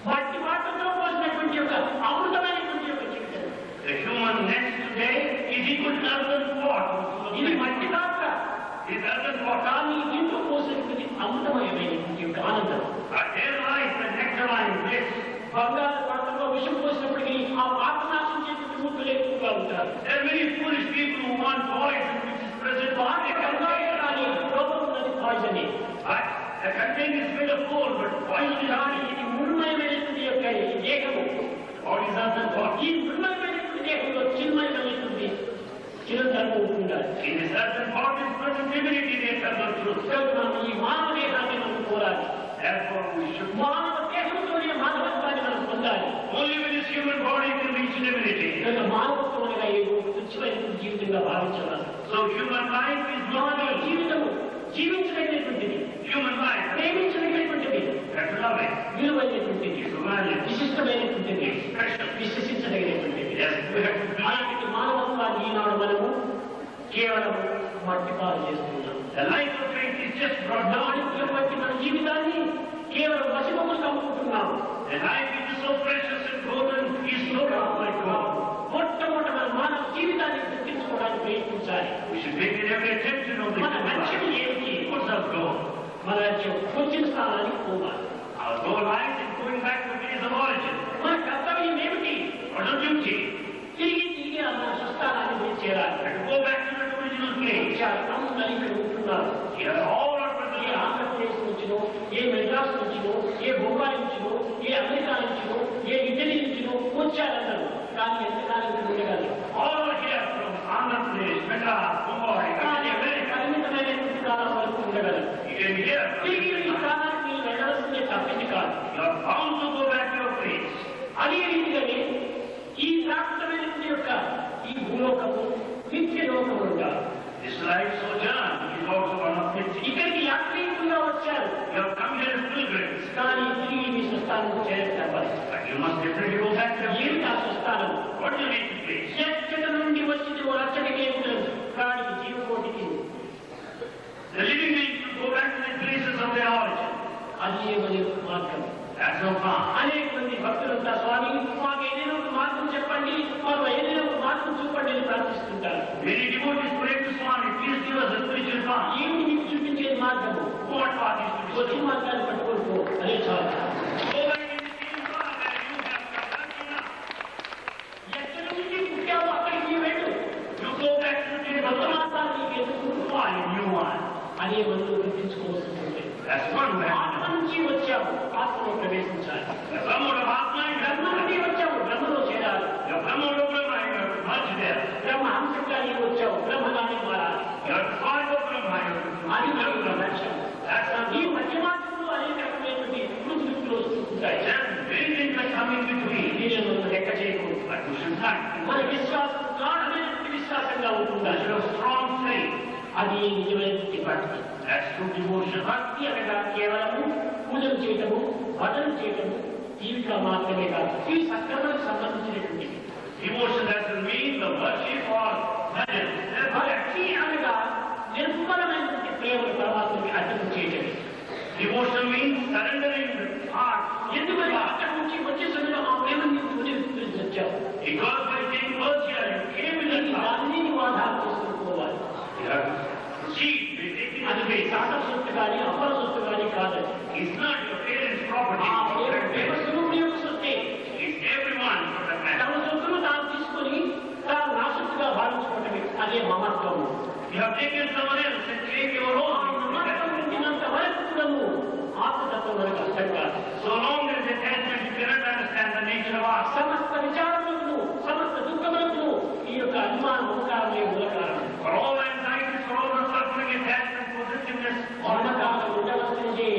S4: మట్టి మాటతో పోసినటువంటి యొక్క అమృతమైనటువంటి యొక్క జీవితం.
S3: The human nest today is equal to earthen pot.
S4: ఇది మట్టి పాత్ర,
S3: Is earthen pot.
S4: కానీ దీంట్లో పోసినటువంటి అమృతమయమైనటువంటి యొక్క ఆనందం.
S3: But there lies the nectarine bliss.
S4: బంగారు పాత్రలో విషం పోసినప్పటికీ ఆ పాత్ర నాశించేటువంటి మూర్ఖులు ఎక్కువగా ఉంటారు.
S3: There are many foolish people who want poison which is present.
S4: వాటి బంగారు కానీ లోపల ఉన్నది పాయిజనే.
S3: But the content is made of gold, but poison is
S4: కానీ
S3: not.
S4: ఇది మృణ్మయమైనటువంటి యొక్క దేహము.
S3: What is earthen pot?
S4: ఈ మృణ్మయమైనటువంటి దేహంలో చిన్మయమైనటువంటి చిరంతరము ఉంటుండాలి.
S3: In this earthen pot is present divinity, the eternal truth.
S4: కనుక మనం ఈ మానవ దేహాన్ని మనం కోరాలి.
S3: Therefore we should.
S4: మానవ దేహంతోనే మానవత్వాన్ని మనం పొందాలి.
S3: Only with this human body can reach divinity.
S4: కనుక మానవత్వం అనగా ఏదో తుచ్చమైనటువంటి జీవితంగా భావించవాలి.
S3: So human life is
S4: మానవ
S3: not
S4: జీవితము జీవించదగినటువంటిది,
S3: human life.
S4: ప్రేమించదగినటువంటిది,
S3: Have to love it.
S4: విలువైనటువంటిది,
S3: Humanity.
S4: విశిష్టమైనటువంటిది,
S3: Special.
S4: విశ్వసించదగినటువంటిది.
S3: Yes, we have to be.
S4: అలాంటి మానవత్వాన్ని ఈనాడు మనము కేవలం మట్టిపాలు చేస్తున్నాం.
S3: The life of faith is just brought down.
S4: దానిత్యం బట్టి మన జీవితాన్ని కేవలం వశమములు కమ్ముకుంటున్నాము.
S3: The life which is so precious and golden is no longer like gold.
S4: మొట్టమొదట మన మానవ జీవితాన్ని గుర్తించుకోవడానికి ప్రయత్నించాలి.
S3: We should make it every attempt to know the
S4: మన
S3: human
S4: లక్ష్యం
S3: life.
S4: ఏమిటి?
S3: What's our goal?
S4: మన లక్ష్యం వచ్చిన స్థానానికి పోవాలి.
S3: Our goal lies in going back to the days of origin.
S4: మన కర్తవ్యం ఏమిటి?
S3: What is duty?
S4: తిరిగి మన స్వస్థానాన్ని మీరు చేరాలి.
S3: We have to go back to the original place.
S4: అందరూ ఇక్కడ ఉంటున్నారు.
S3: Here all are
S4: ఏ
S3: present.
S4: ఆంధ్రప్రదేశ్ నుంచినో, ఏ మెడ్రాస్ నుంచినో, ఏ బొంబాయి నుంచినో, ఏ అమెరికా నుంచినో, ఏ ఇటలీ నుంచినో వచ్చారన్నారు. కానీ ఎంతకాలం ఇక్కడ ఉండగలరు?
S3: All are here from Andhra Pradesh, Madras, Mumbai,
S4: కానీ
S3: America.
S4: పరిమితమైనటువంటి కాలం వరకు ఉండగలరు.
S3: You can be here.
S4: తిరిగి ఈ స్థానానికి మీరు వెళ్ళవలసిందే, తప్పింది కాదు.
S3: You are bound to go back to your place.
S4: అదే రీతిగానే ఈ ప్రాకృతమైనటువంటి యొక్క ఈ భూలోకము నిత్య లోకము ఉండాలి.
S3: This life sojourn is also one of its.
S4: ఇక్కడికి యాత్రికులుగా వచ్చారు,
S3: You have come here as pilgrims.
S4: కానీ తిరిగి మీ స్వస్థానం చేరవాలి.
S3: But you must definitely go back to your
S4: ఏమిటి
S3: place.
S4: ఆ స్వస్థానం?
S3: What is your native place?
S4: ఎచ్చట నుండి వచ్చిన రచనకే ప్రాణికి జీవకోటికి
S3: The living beings should go back to the places of their origin.
S4: అది ఏమని మార్గం.
S3: That's no path.
S4: అనేక మంది భక్తులంతా స్వామి మాకు ఏదైనా ఒక మార్గం చెప్పండి, మాకు ఏదైనా ఒక మార్గం చూపండి అని ప్రార్థిస్తుంటారు.
S3: Many devotees pray to Swami, please give us a spiritual path.
S4: ఏమిటి మీకు చూపించేది మార్గము?
S3: What path is to be
S4: వచ్చిన మార్గాన్ని పట్టుకొని పో అదే చాలు.
S3: Go back in the same path that you have come enough.
S4: ఎక్కడి నుంచి పుట్టావో అక్కడికి వెళ్ళు.
S3: You go back to the place of
S4: కొత్త
S3: the
S4: మార్గాన్ని నీకు ఎందుకు?
S3: Why new one?
S4: అదే మనం గుర్తించుకోవాల్సి ఉంటుంది.
S3: That's one way.
S4: ఆత్మ నుంచి వచ్చాము, ఆత్మలో ప్రవేశించాలి.
S3: The Brahma of Atma, you have
S4: బ్రహ్మ నుండి వచ్చాము, బ్రహ్మలో చేరాలి.
S3: the Brahma of Brahma, you have to merge there.
S4: బ్రహ్మ హంసగా నీవు వచ్చావు, బ్రహ్మగానే మారాలి.
S3: You have to follow Brahma, you have to
S4: అది
S3: merge
S4: మన
S3: Brahma.
S4: లక్ష్యం.
S3: That's our
S4: ఈ
S3: view.
S4: మధ్య మార్గంలో అనేక రకమైనటువంటి వృత్తులు వస్తుంటాయి.
S3: Then many things are coming between.
S4: దీనిని మనం లెక్క చేయకూడదు.
S3: But you should not.
S4: మన విశ్వాసం గాఢమైనటువంటి విశ్వాసంగా
S3: You
S4: ఉంటుండాలి.
S3: should have strong faith.
S4: అది నిజమైనటువంటి భక్తి.
S3: That's true devotion.
S4: భక్తి అనగా కేవలము పూజలు చేయటము, భజన చేయటము, ఇవిగా మాత్రమే కాదు. ఇవి సత్కర్మలకు సంబంధించినటువంటివి.
S3: Devotion doesn't mean the worship or bhajan.
S4: భక్తి అనగా నిర్మలమైనటువంటి ప్రేమను పరమాత్మకి అర్పణ చేయటం.
S3: Devotion means surrendering the heart.
S4: ఎందుకంటే అక్కడి నుంచి వచ్చే సమయంలో ఆ ప్రేమను నీకు గురించి వచ్చావు.
S3: Because by taking birth here, you came in that
S4: సొత్తు కానీ అమ్మల సొత్తు కానీ కాదండి.
S3: It's not your parents' property.
S4: ఆ దేవస్వరూపుని యొక్క సొత్తే.
S3: It's everyone for that matter.
S4: తమ సొత్తును తాను తీసుకొని తాను నా సొత్తుగా భావించుకోవటమే అదే మమత్వము.
S3: You have taken someone else and claimed your
S4: ఆ
S3: own.
S4: మమత్వం ఉండినంత వరకు కూడాను ఆత్మతత్వం మనకు అర్థం కాదు.
S3: So long as attachment, you cannot understand the nature of art.
S4: సమస్త విచారములను సమస్త దుఃఖములను ఈ యొక్క అభిమాన మమకారమే మూల కారణం.
S3: For all anxieties, for all the suffering, attachment, possessiveness,
S4: మమకారం ఉండవలసినదే,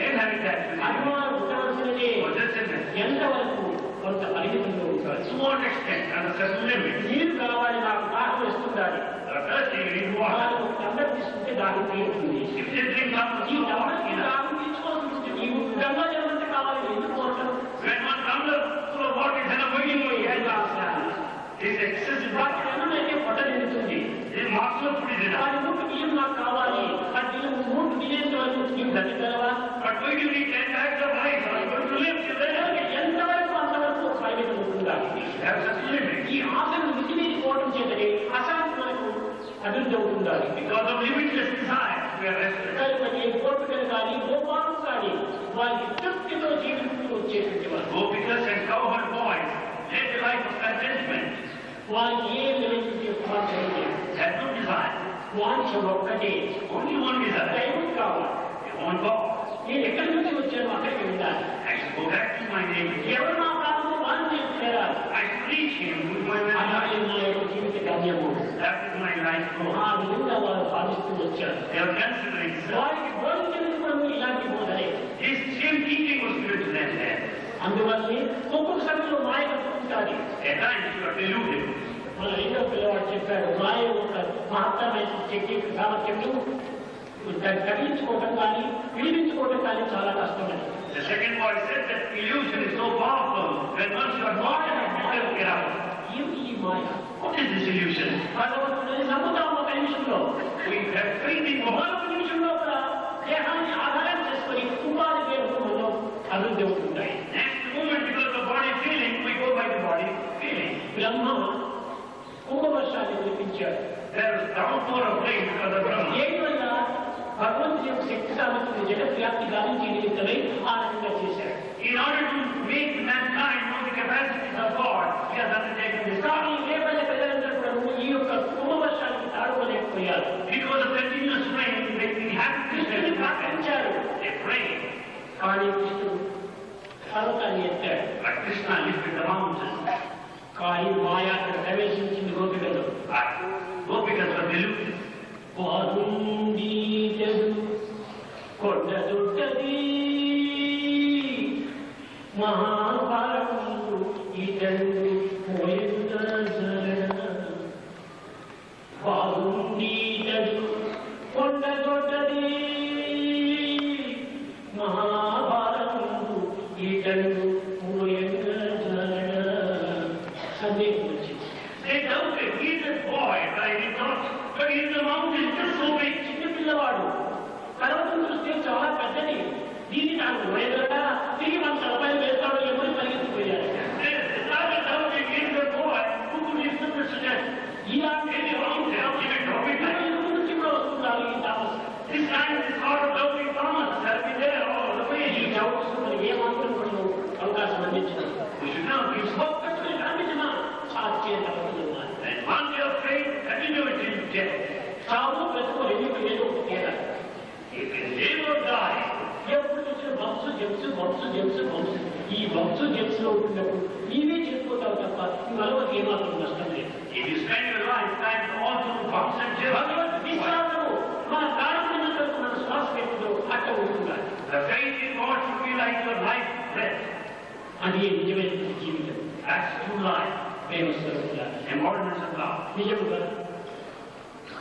S3: and have attachment,
S4: అభిమానం ఉండవలసినదే.
S3: possessiveness,
S4: ఎంతవరకు కొంత పరిమితంలో ఉంటారు.
S3: to what extent, and a certain limit.
S4: నీరు కావాలి, నాకు దాహం వేస్తుండాలి.
S3: The first thing you need water.
S4: వారు ఒక దండం తీసుకుంటే దాహం తీరుతుంది.
S3: If they drink up the
S4: ఈ
S3: salt water,
S4: దండం దాహం తీర్చుకోవాల్సి ఉంటుంది. నీవు గంగా జలమంతా కావాలి, ఎందుకు కోరటం?
S3: when one tumbler full of water is enough for you,
S4: ఏం కావాలి?
S3: this excessive
S4: వాటి
S3: water,
S4: అన్నమైతే పొట్ట నిండుతుంది.
S3: this maximum food is enough.
S4: వాటి ముట్టు బియ్యం నాకు కావాలి, ఆ బియ్యం మూడు తినేంత వరకు నీవు బ్రతకగలవా?
S3: But why do you need 10 bags of rice? Are you going to live till then?
S4: ఎంతవరకు అంతవరకు ఒక పరిమితం ఉంటుందా?
S3: Have such limit.
S4: ఈ ఆశను మితిమీరిపోవడం చేతనే అశాంతి మనకు అభివృద్ధి అవుతుందా?
S3: Because of limitless desire, we are restless.
S4: కనుక ఏ గోపికలు కానీ గోపాలు కానీ వారికి తృప్తితో జీవితంలో వచ్చేటువంటి వారు.
S3: Gopikas and cowherd boys led a life of contentment,
S4: వారికి ఏం లేని కుమార్తె
S3: had no desire.
S4: వాంఛ ఒక్కటే,
S3: Only one desire.
S4: దైవం కావాలి.
S3: They want God.
S4: నేను ఎక్కడి నుంచి వచ్చాను అక్కడికి వెళ్ళాలి.
S3: I should go back to my neighbor.
S4: ఎవరు నా ప్రాంతంలో వాళ్ళు నేను చేరాలి.
S3: I should reach him with my
S4: అలాగే
S3: message.
S4: నా యొక్క జీవిత గమ్యము.
S3: That is my life goal.
S4: ఆ విధంగా వారు భావిస్తూ వచ్చారు.
S3: They are considering self.
S4: వారికి బోధించినది కూడా ఇలాంటి బోధనే.
S3: This same teaching was given to them then.
S4: అందువల్లే ఒక్కొక్క సమయంలో మాయ కట్టుకుంటారు.
S3: At times you are deluded.
S4: మన రెండో పిల్లవాడు చెప్పాడు, మాయ ఒక మహత్తరమైన శక్తి సామర్థ్యంలో తగిలించుకోవటం కానీ విడిపించుకోవటం కానీ చాలా కష్టమని.
S3: The second boy said that illusion is so powerful that once you are caught, you can't get out.
S4: ఏమిటి ఈ మాయ?
S3: What is this illusion?
S4: భగవంతుడిని నమ్ముతాము ఒక నిమిషంలో.
S3: We have faith in God.
S4: మరొక నిమిషంలో కూడా దేహాన్ని ఆధారం చేసుకొని ఉపాధి పేరులో అభివృద్ధి అవుతుంటాయి.
S3: Next moment, because of body feeling, we go by the body feeling.
S4: Brahma కుంభవర్షాన్ని కురిపించాడు.
S3: There is downpour of rain because of Brahma.
S4: ఏది వల్ల భగవంతుడి యొక్క శక్తి సామర్థ్యం జగద్వ్యాప్తి గావించే నిమిత్తమై ఆ రకంగా చేశాడు.
S3: In order to make mankind know the capacities of God, he has undertaken this
S4: కానీ
S3: task.
S4: రేపల్ల ప్రజలందరూ కూడా ఈ యొక్క కుంభవర్షానికి తాడుకోలేకపోయారు.
S3: Because of continuous rain, they have
S4: కృష్ణుని ప్రార్థించారు.
S3: They pray.
S4: కానీ కృష్ణుడు పర్వతాన్ని ఎత్తాడు.
S3: But Krishna lifted the mountains.
S4: కానీ మాయ అక్కడ ప్రవేశించింది గోపికలు.
S3: But Gopikas were deluded.
S4: వారుండీతడు కొండ దొడ్డది మహాభారతము ఇతడు వారుండీతడు కొండ దొడ్డది మహాభారతము ఇతడు సందేహం వచ్చింది.
S3: They doubted, he is a boy, but I did not. But he is a mountain just so big.
S4: చిన్నపిల్లవాడు పర్వతం చూస్తే చాలా పెద్దది, దీన్ని తాను మోయగలడా, తిరిగి మన తలపై వేస్తాడో ఏమని పరిగెత్తిపోయాడు.
S3: They started doubting, he is a boy, who could lift up the step?
S4: ఇలాంటి నుంచి కూడా వస్తున్నారు ఈ తామస్.
S3: This kind of sort of doubting Thomas has been there all the way.
S4: ఈ డౌట్స్ మరి ఏమాత్రం కూడా అవకాశం అందించడం.
S3: We should not be so.
S4: ఒక్కటి అందించినా సాధ్యత
S3: And one day of faith, continue it till death.
S4: చావు బ్రతుకు రెండు ఏదో ఒకటి తేడాలి.
S3: If you live or die,
S4: ఎప్పుడు చూసిన వంశు జంసు వంశు జంసు వంశు, ఈ వంశు జంసులో ఉంటున్నప్పుడు నీవే చెప్పుకోతావు తప్ప మరొకటి ఏమాత్రం నష్టం లేదు.
S3: if you spend your lifetime all through bumps and
S4: భగవద్
S3: jumps,
S4: విశ్వాసము మన ప్రారంభించినందుకు మన శ్వాస పెట్టుదో అట్ట ఉంటుందా.
S3: the faith in God should be like your life breath.
S4: అది నిజమైన జీవితం.
S3: That's true life,
S4: ప్రేమ స్వరూపులారా.
S3: embodiments of love.
S4: నిజముగా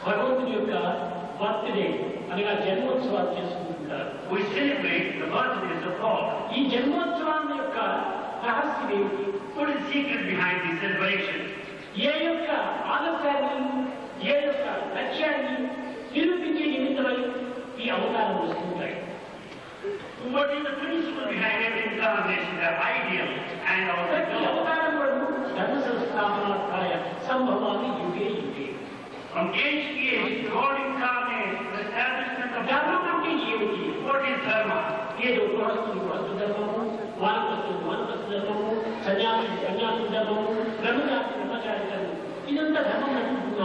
S4: భగవంతుని యొక్క బర్త్డే అనగా జన్మోత్సవాలు చేసుకుంటుంటారు.
S3: We celebrate the birthdays of God.
S4: ఈ జన్మోత్సవాల యొక్క రహస్యం ఏమిటి?
S3: What is the secret behind these celebrations?
S4: ఏ యొక్క ఆదర్శాన్ని, ఏ యొక్క లక్ష్యాన్ని నిరూపించే నిమిత్తమై ఈ అవతారం వస్తుంటాయి.
S3: What is the principle behind every incarnation, their ideal and our
S4: ప్రతి
S3: goal?
S4: అవతారం వరకు ధర్మ సంస్థాపనార్థాయ సంభవాన్ని యుగే యుగే.
S3: From age to age, God incarnates the establishment of
S4: ధర్మం
S3: God.
S4: అంటే ఏమిటి?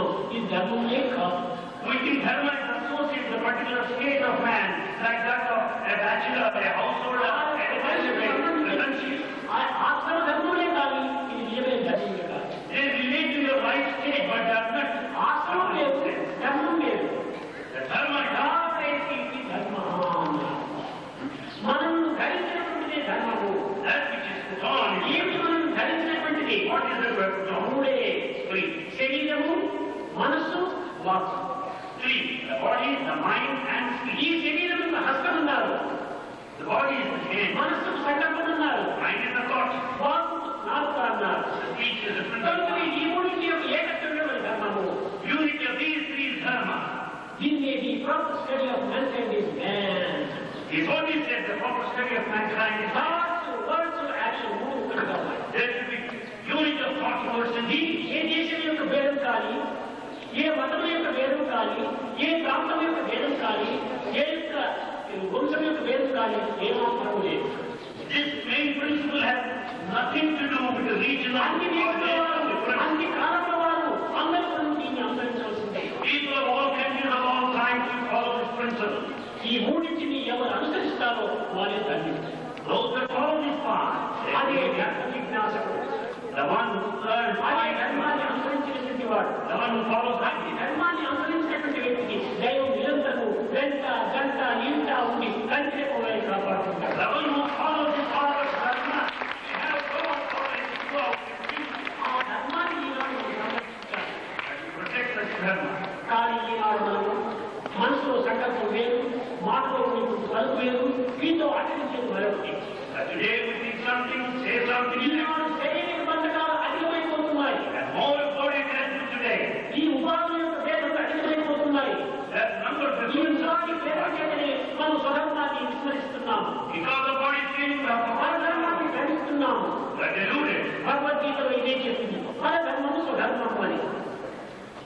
S4: చేస్తున్నాం. ఇది ధర్మమే కాదు.
S3: We think dharma is associated with a particular state of man, like that of a bachelor, a householder, a relationship.
S4: ఆత్మ ధర్మమే కానీ ఇది నిజమైన ధర్మమే కాదు.
S3: They relate to your life state, but does not.
S4: ఆత్మ లేదు, ధర్మం లేదు.
S3: The dharma is
S4: ఇది ధర్మ. మనం ధరించినటువంటిదే ధర్మము.
S3: that which is put on.
S4: ఏమిటి మనం ధరించినటువంటిది?
S3: What is the word put on?
S4: మూడే. శరీరము, మనస్సు, వాక్కు.
S3: Three. The body, the mind, and speech.
S4: ఈ శరీరం హస్తం ఉన్నారు,
S3: The body is the hand.
S4: మనస్సుకు సంకల్పం ఉన్నారు,
S3: Mind is the thought.
S4: వాక్కు నాలుక అన్నారు.
S3: The speech is the
S4: కనుక
S3: principle.
S4: ఈ మూడింటి యొక్క ఏకత్వమే మన ధర్మము.
S3: Unity of these three is dharma.
S4: దీన్ని the proper study of mankind is man.
S3: He's only said the proper study of mankind is man.
S4: Thoughts, words, action మూడు ఒకటి కావాలి.
S3: There should be unity of thought, words, and deeds.
S4: ఏ దేశం యొక్క భేదం కానీ, ఏ మతం యొక్క భేదం కానీ, ఏ ప్రాంతం యొక్క భేదం కానీ, ఏ యొక్క వంశం యొక్క భేదం కానీ ఏమాత్రం లేదు.
S3: This main principle has nothing to do with the region of
S4: అన్ని దేశంలో వారు, అన్ని కాలంలో వారు అందరూ కూడా దీన్ని అనుసరించవలసిందే.
S3: people of all countries of all times to follow this principle.
S4: ఈ మూడింటిని ఎవరు అనుసరిస్తారో వారే తండ్రి.
S3: Those that follow this path,
S4: అదే ధర్మ జిజ్ఞాసకుడు,
S3: the one who learns,
S4: అదే ధర్మాన్ని అనుసరించినటువంటి వాడు.
S3: the one who follows that.
S4: ఈ ధర్మాన్ని అనుసరించినటువంటి వ్యక్తికి దైవం నిరంతరం గంట గంట ఇంట ఉండి కంటే కూడా కాపాడుతుంటారు.
S3: The one who follows this path of dharma, they have so much power in this world
S4: ఆ ధర్మాన్ని ఈనాడు మనం సంరక్షించాలి.
S3: to protect such dharma.
S4: కానీ ఈనాడు మనము మనసులో సంకల్పం వేరు, మాటలో ఉన్నటువంటి పలుకు వేరు, వీటితో ఆచరించేది మరొకటి.
S3: Today we think something, say something,
S4: ఈనాడు శారీరక బంధకాలు అధికమైపోతున్నాయి.
S3: and more important than today.
S4: ఈ ఉపాధి యొక్క భేదం అధికమైపోతున్నాయి.
S3: That number of
S4: ఈ ఉపాధి భేదం చేతనే మనం స్వధర్మాన్ని విస్మరిస్తున్నాము,
S3: because the body feelings are
S4: పరధర్మాన్ని ధరిస్తున్నాము.
S3: deluded.
S4: భగవద్గీతలో ఇదే చెప్పింది, పరధర్మము స్వధర్మము అని.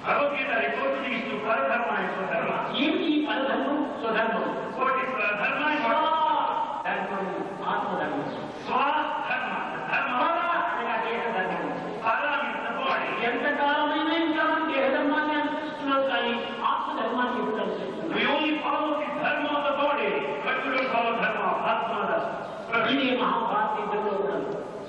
S3: Bhagavad Gita refers to these two, paradharma and swadharma.
S4: ఏమిటి ఈ పరధర్మం స్వధర్మం?
S3: What is paradharma and what
S4: ధర్మం ఆత్మధర్మం.
S3: swadharma? Dharma,
S4: పర అనగా దేహధర్మం.
S3: para means the body.
S4: ఎంతకాలమైనా ఇంకా మనం దేహధర్మాన్ని అనుసరిస్తున్నాం కానీ ఆత్మధర్మాన్ని ఎప్పుడు అనుసరిస్తున్నాం?
S3: We only follow the dharma of the body, but we don't follow dharma of atma.
S4: ఇది మహాభారత యుద్ధంలో కూడా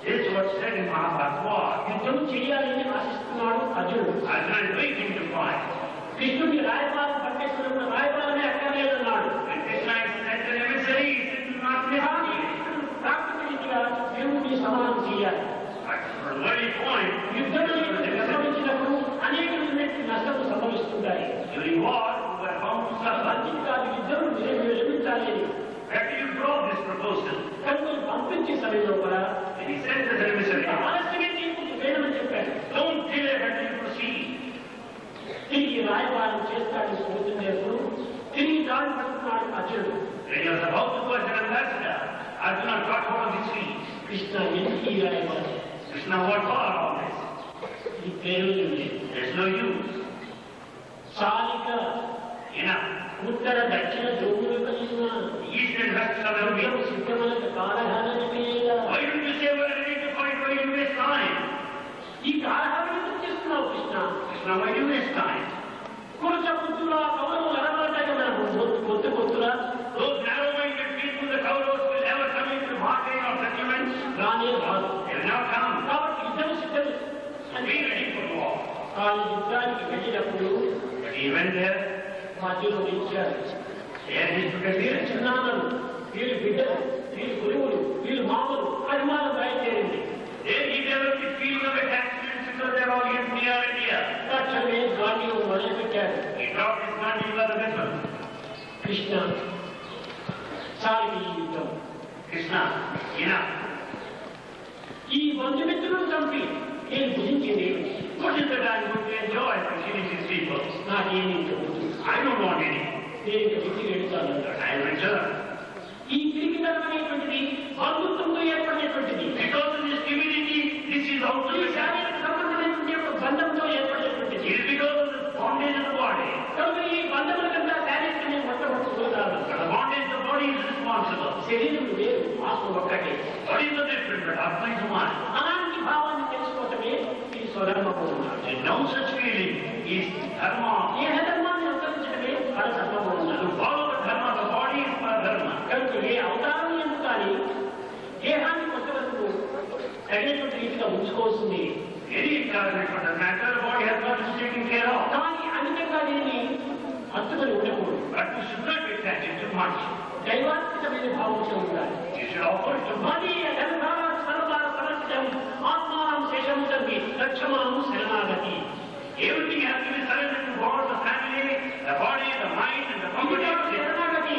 S3: This is what's said in Mahabharata war.
S4: యుద్ధం చేయాలని ఆశిస్తున్నాడు అర్జునుడు.
S3: Arjuna is waiting to fight.
S4: కృష్ణుడి రాయపాలన పట్టేశ్వరంలో రాయపాలనే అక్కర్లేదన్నాడు.
S3: And Krishna is sent an emissary, it is not necessary.
S4: ప్రాకృతిక రీతిగా దేవుడిని సమానం చేయాలి.
S3: But for the very point,
S4: యుద్ధంలో సంభవించినప్పుడు అనేక నష్టం సంభవిస్తుంటాయి.
S3: during war, we are bound to suffer.
S4: కాదు యుద్ధం విరమించాలి అని.
S3: Where do you draw this proposal?
S4: కనుక పంపించే సమయంలో కూడా
S3: And he sent as an emissary.
S4: ఆలస్యమే తీసుకుంటూ వేయమని చెప్పాడు.
S3: Don't delay when you proceed.
S4: తిరిగి రాయపాలన చేస్తాడని సూచించేప్పుడు తిరిగి దాడి పడుతున్నాడు అర్జునుడు.
S3: When he was about to go as an ambassador, Arjuna got hold of his feet.
S4: Krishna ఎందుకు ఈ రాయపాలన?
S3: Krishna, what for all this?
S4: ఈ ప్రయోజనం లేదు.
S3: There's no use.
S4: చాలిక
S3: Enough.
S4: ఉత్తర దక్షిణ ధ్రువులు కలిగిన
S3: The east and west are the
S4: యుద్ధం
S3: weak.
S4: సిద్ధమనక కాలహానమేలా.
S3: Why don't you say we're ready to fight? Why do you waste time?
S4: ఈ కాలహారం ఎందుకు చేస్తున్నావు Krishna?
S3: Krishna, why do you waste time?
S4: కులచ పుత్రుల కౌరవులు అరవటాయి కదా పొత్తు పొత్తుల
S3: Those narrow-minded people, the Kauravas, will never come into bargain or settlement.
S4: రానే రాదు.
S3: They will not come.
S4: కాబట్టి యుద్ధం సిద్ధం
S3: Be ready for war.
S4: కానీ యుద్ధానికి వెళ్ళినప్పుడు
S3: But he went there,
S4: మధ్యలో ఇచ్చారు.
S3: there he took a
S4: వీరు
S3: seat.
S4: చిన్నాన్నలు, వీరు బిడ్డలు, వీరు గురువులు, వీరు మామలు అభిమానం బయలుదేరింది.
S3: There he developed the feeling of attachment because they're all here near and near.
S4: తక్షణమే గాంధీ మొదలుపెట్టారు.
S3: He dropped his gun into the vessel.
S4: Krishna చాలి ఈ యుద్ధం.
S3: Krishna, enough.
S4: ఈ బంధుమిత్రులను చంపి నేను భుజించేది
S3: What is that I'm going to enjoy by killing these people?
S4: నాకేమి
S3: I don't want any.
S4: నేను తిరిగి వెళ్తానన్నాడు.
S3: I return.
S4: ఈ తిరిగితనం అనేటువంటిది బంధుత్వంతో ఏర్పడినటువంటిది.
S3: Because of this divinity, this is
S4: ఈ
S3: ultimate.
S4: శారీరక సంబంధమైనటువంటి ఒక బంధంతో ఏర్పడినటువంటిది.
S3: It is because of the bondage of the body.
S4: కనుక ఈ బంధముల కన్నా శారీరకమే మొట్టమొదటి చూడాలి.
S3: But the bondage of the body is responsible.
S4: శరీరం వేరు, ఆత్మ ఒక్కటే.
S3: What is the difference? But Atma is one.
S4: అలాంటి భావాన్ని తెలుసుకోవటమే ఈ స్వధర్మము.
S3: And no such feeling is Dharma.
S4: దేహ ధర్మాన్ని అనుసరించడమే పరధర్మము అన్నారు.
S3: To follow the dharma, the body is paradharma.
S4: కనుక ఏ అవతారం ఎందుకు కానీ దేహాన్ని కొంతవరకు తగినటువంటి రీతిగా ఉంచుకోవాల్సింది.
S3: Any establishment for that matter, the body has got to be taken care of.
S4: కానీ అన్నిటిగా దీన్ని హత్తుకొని ఉండకూడదు.
S3: But you should not be attached too much.
S4: దైవాత్మికమైన భావంతో ఉండాలి.
S3: You should offer it to God.
S4: మదీయ ధర్మాల సర్వాల సమర్పితం ఆత్మానం శేషముదంగి లక్ష్యమాను శరణాగతి.
S3: Everything has to be surrendered to God, the family, the body, the mind, and the
S4: అందుకే
S3: company.
S4: శరణాగతి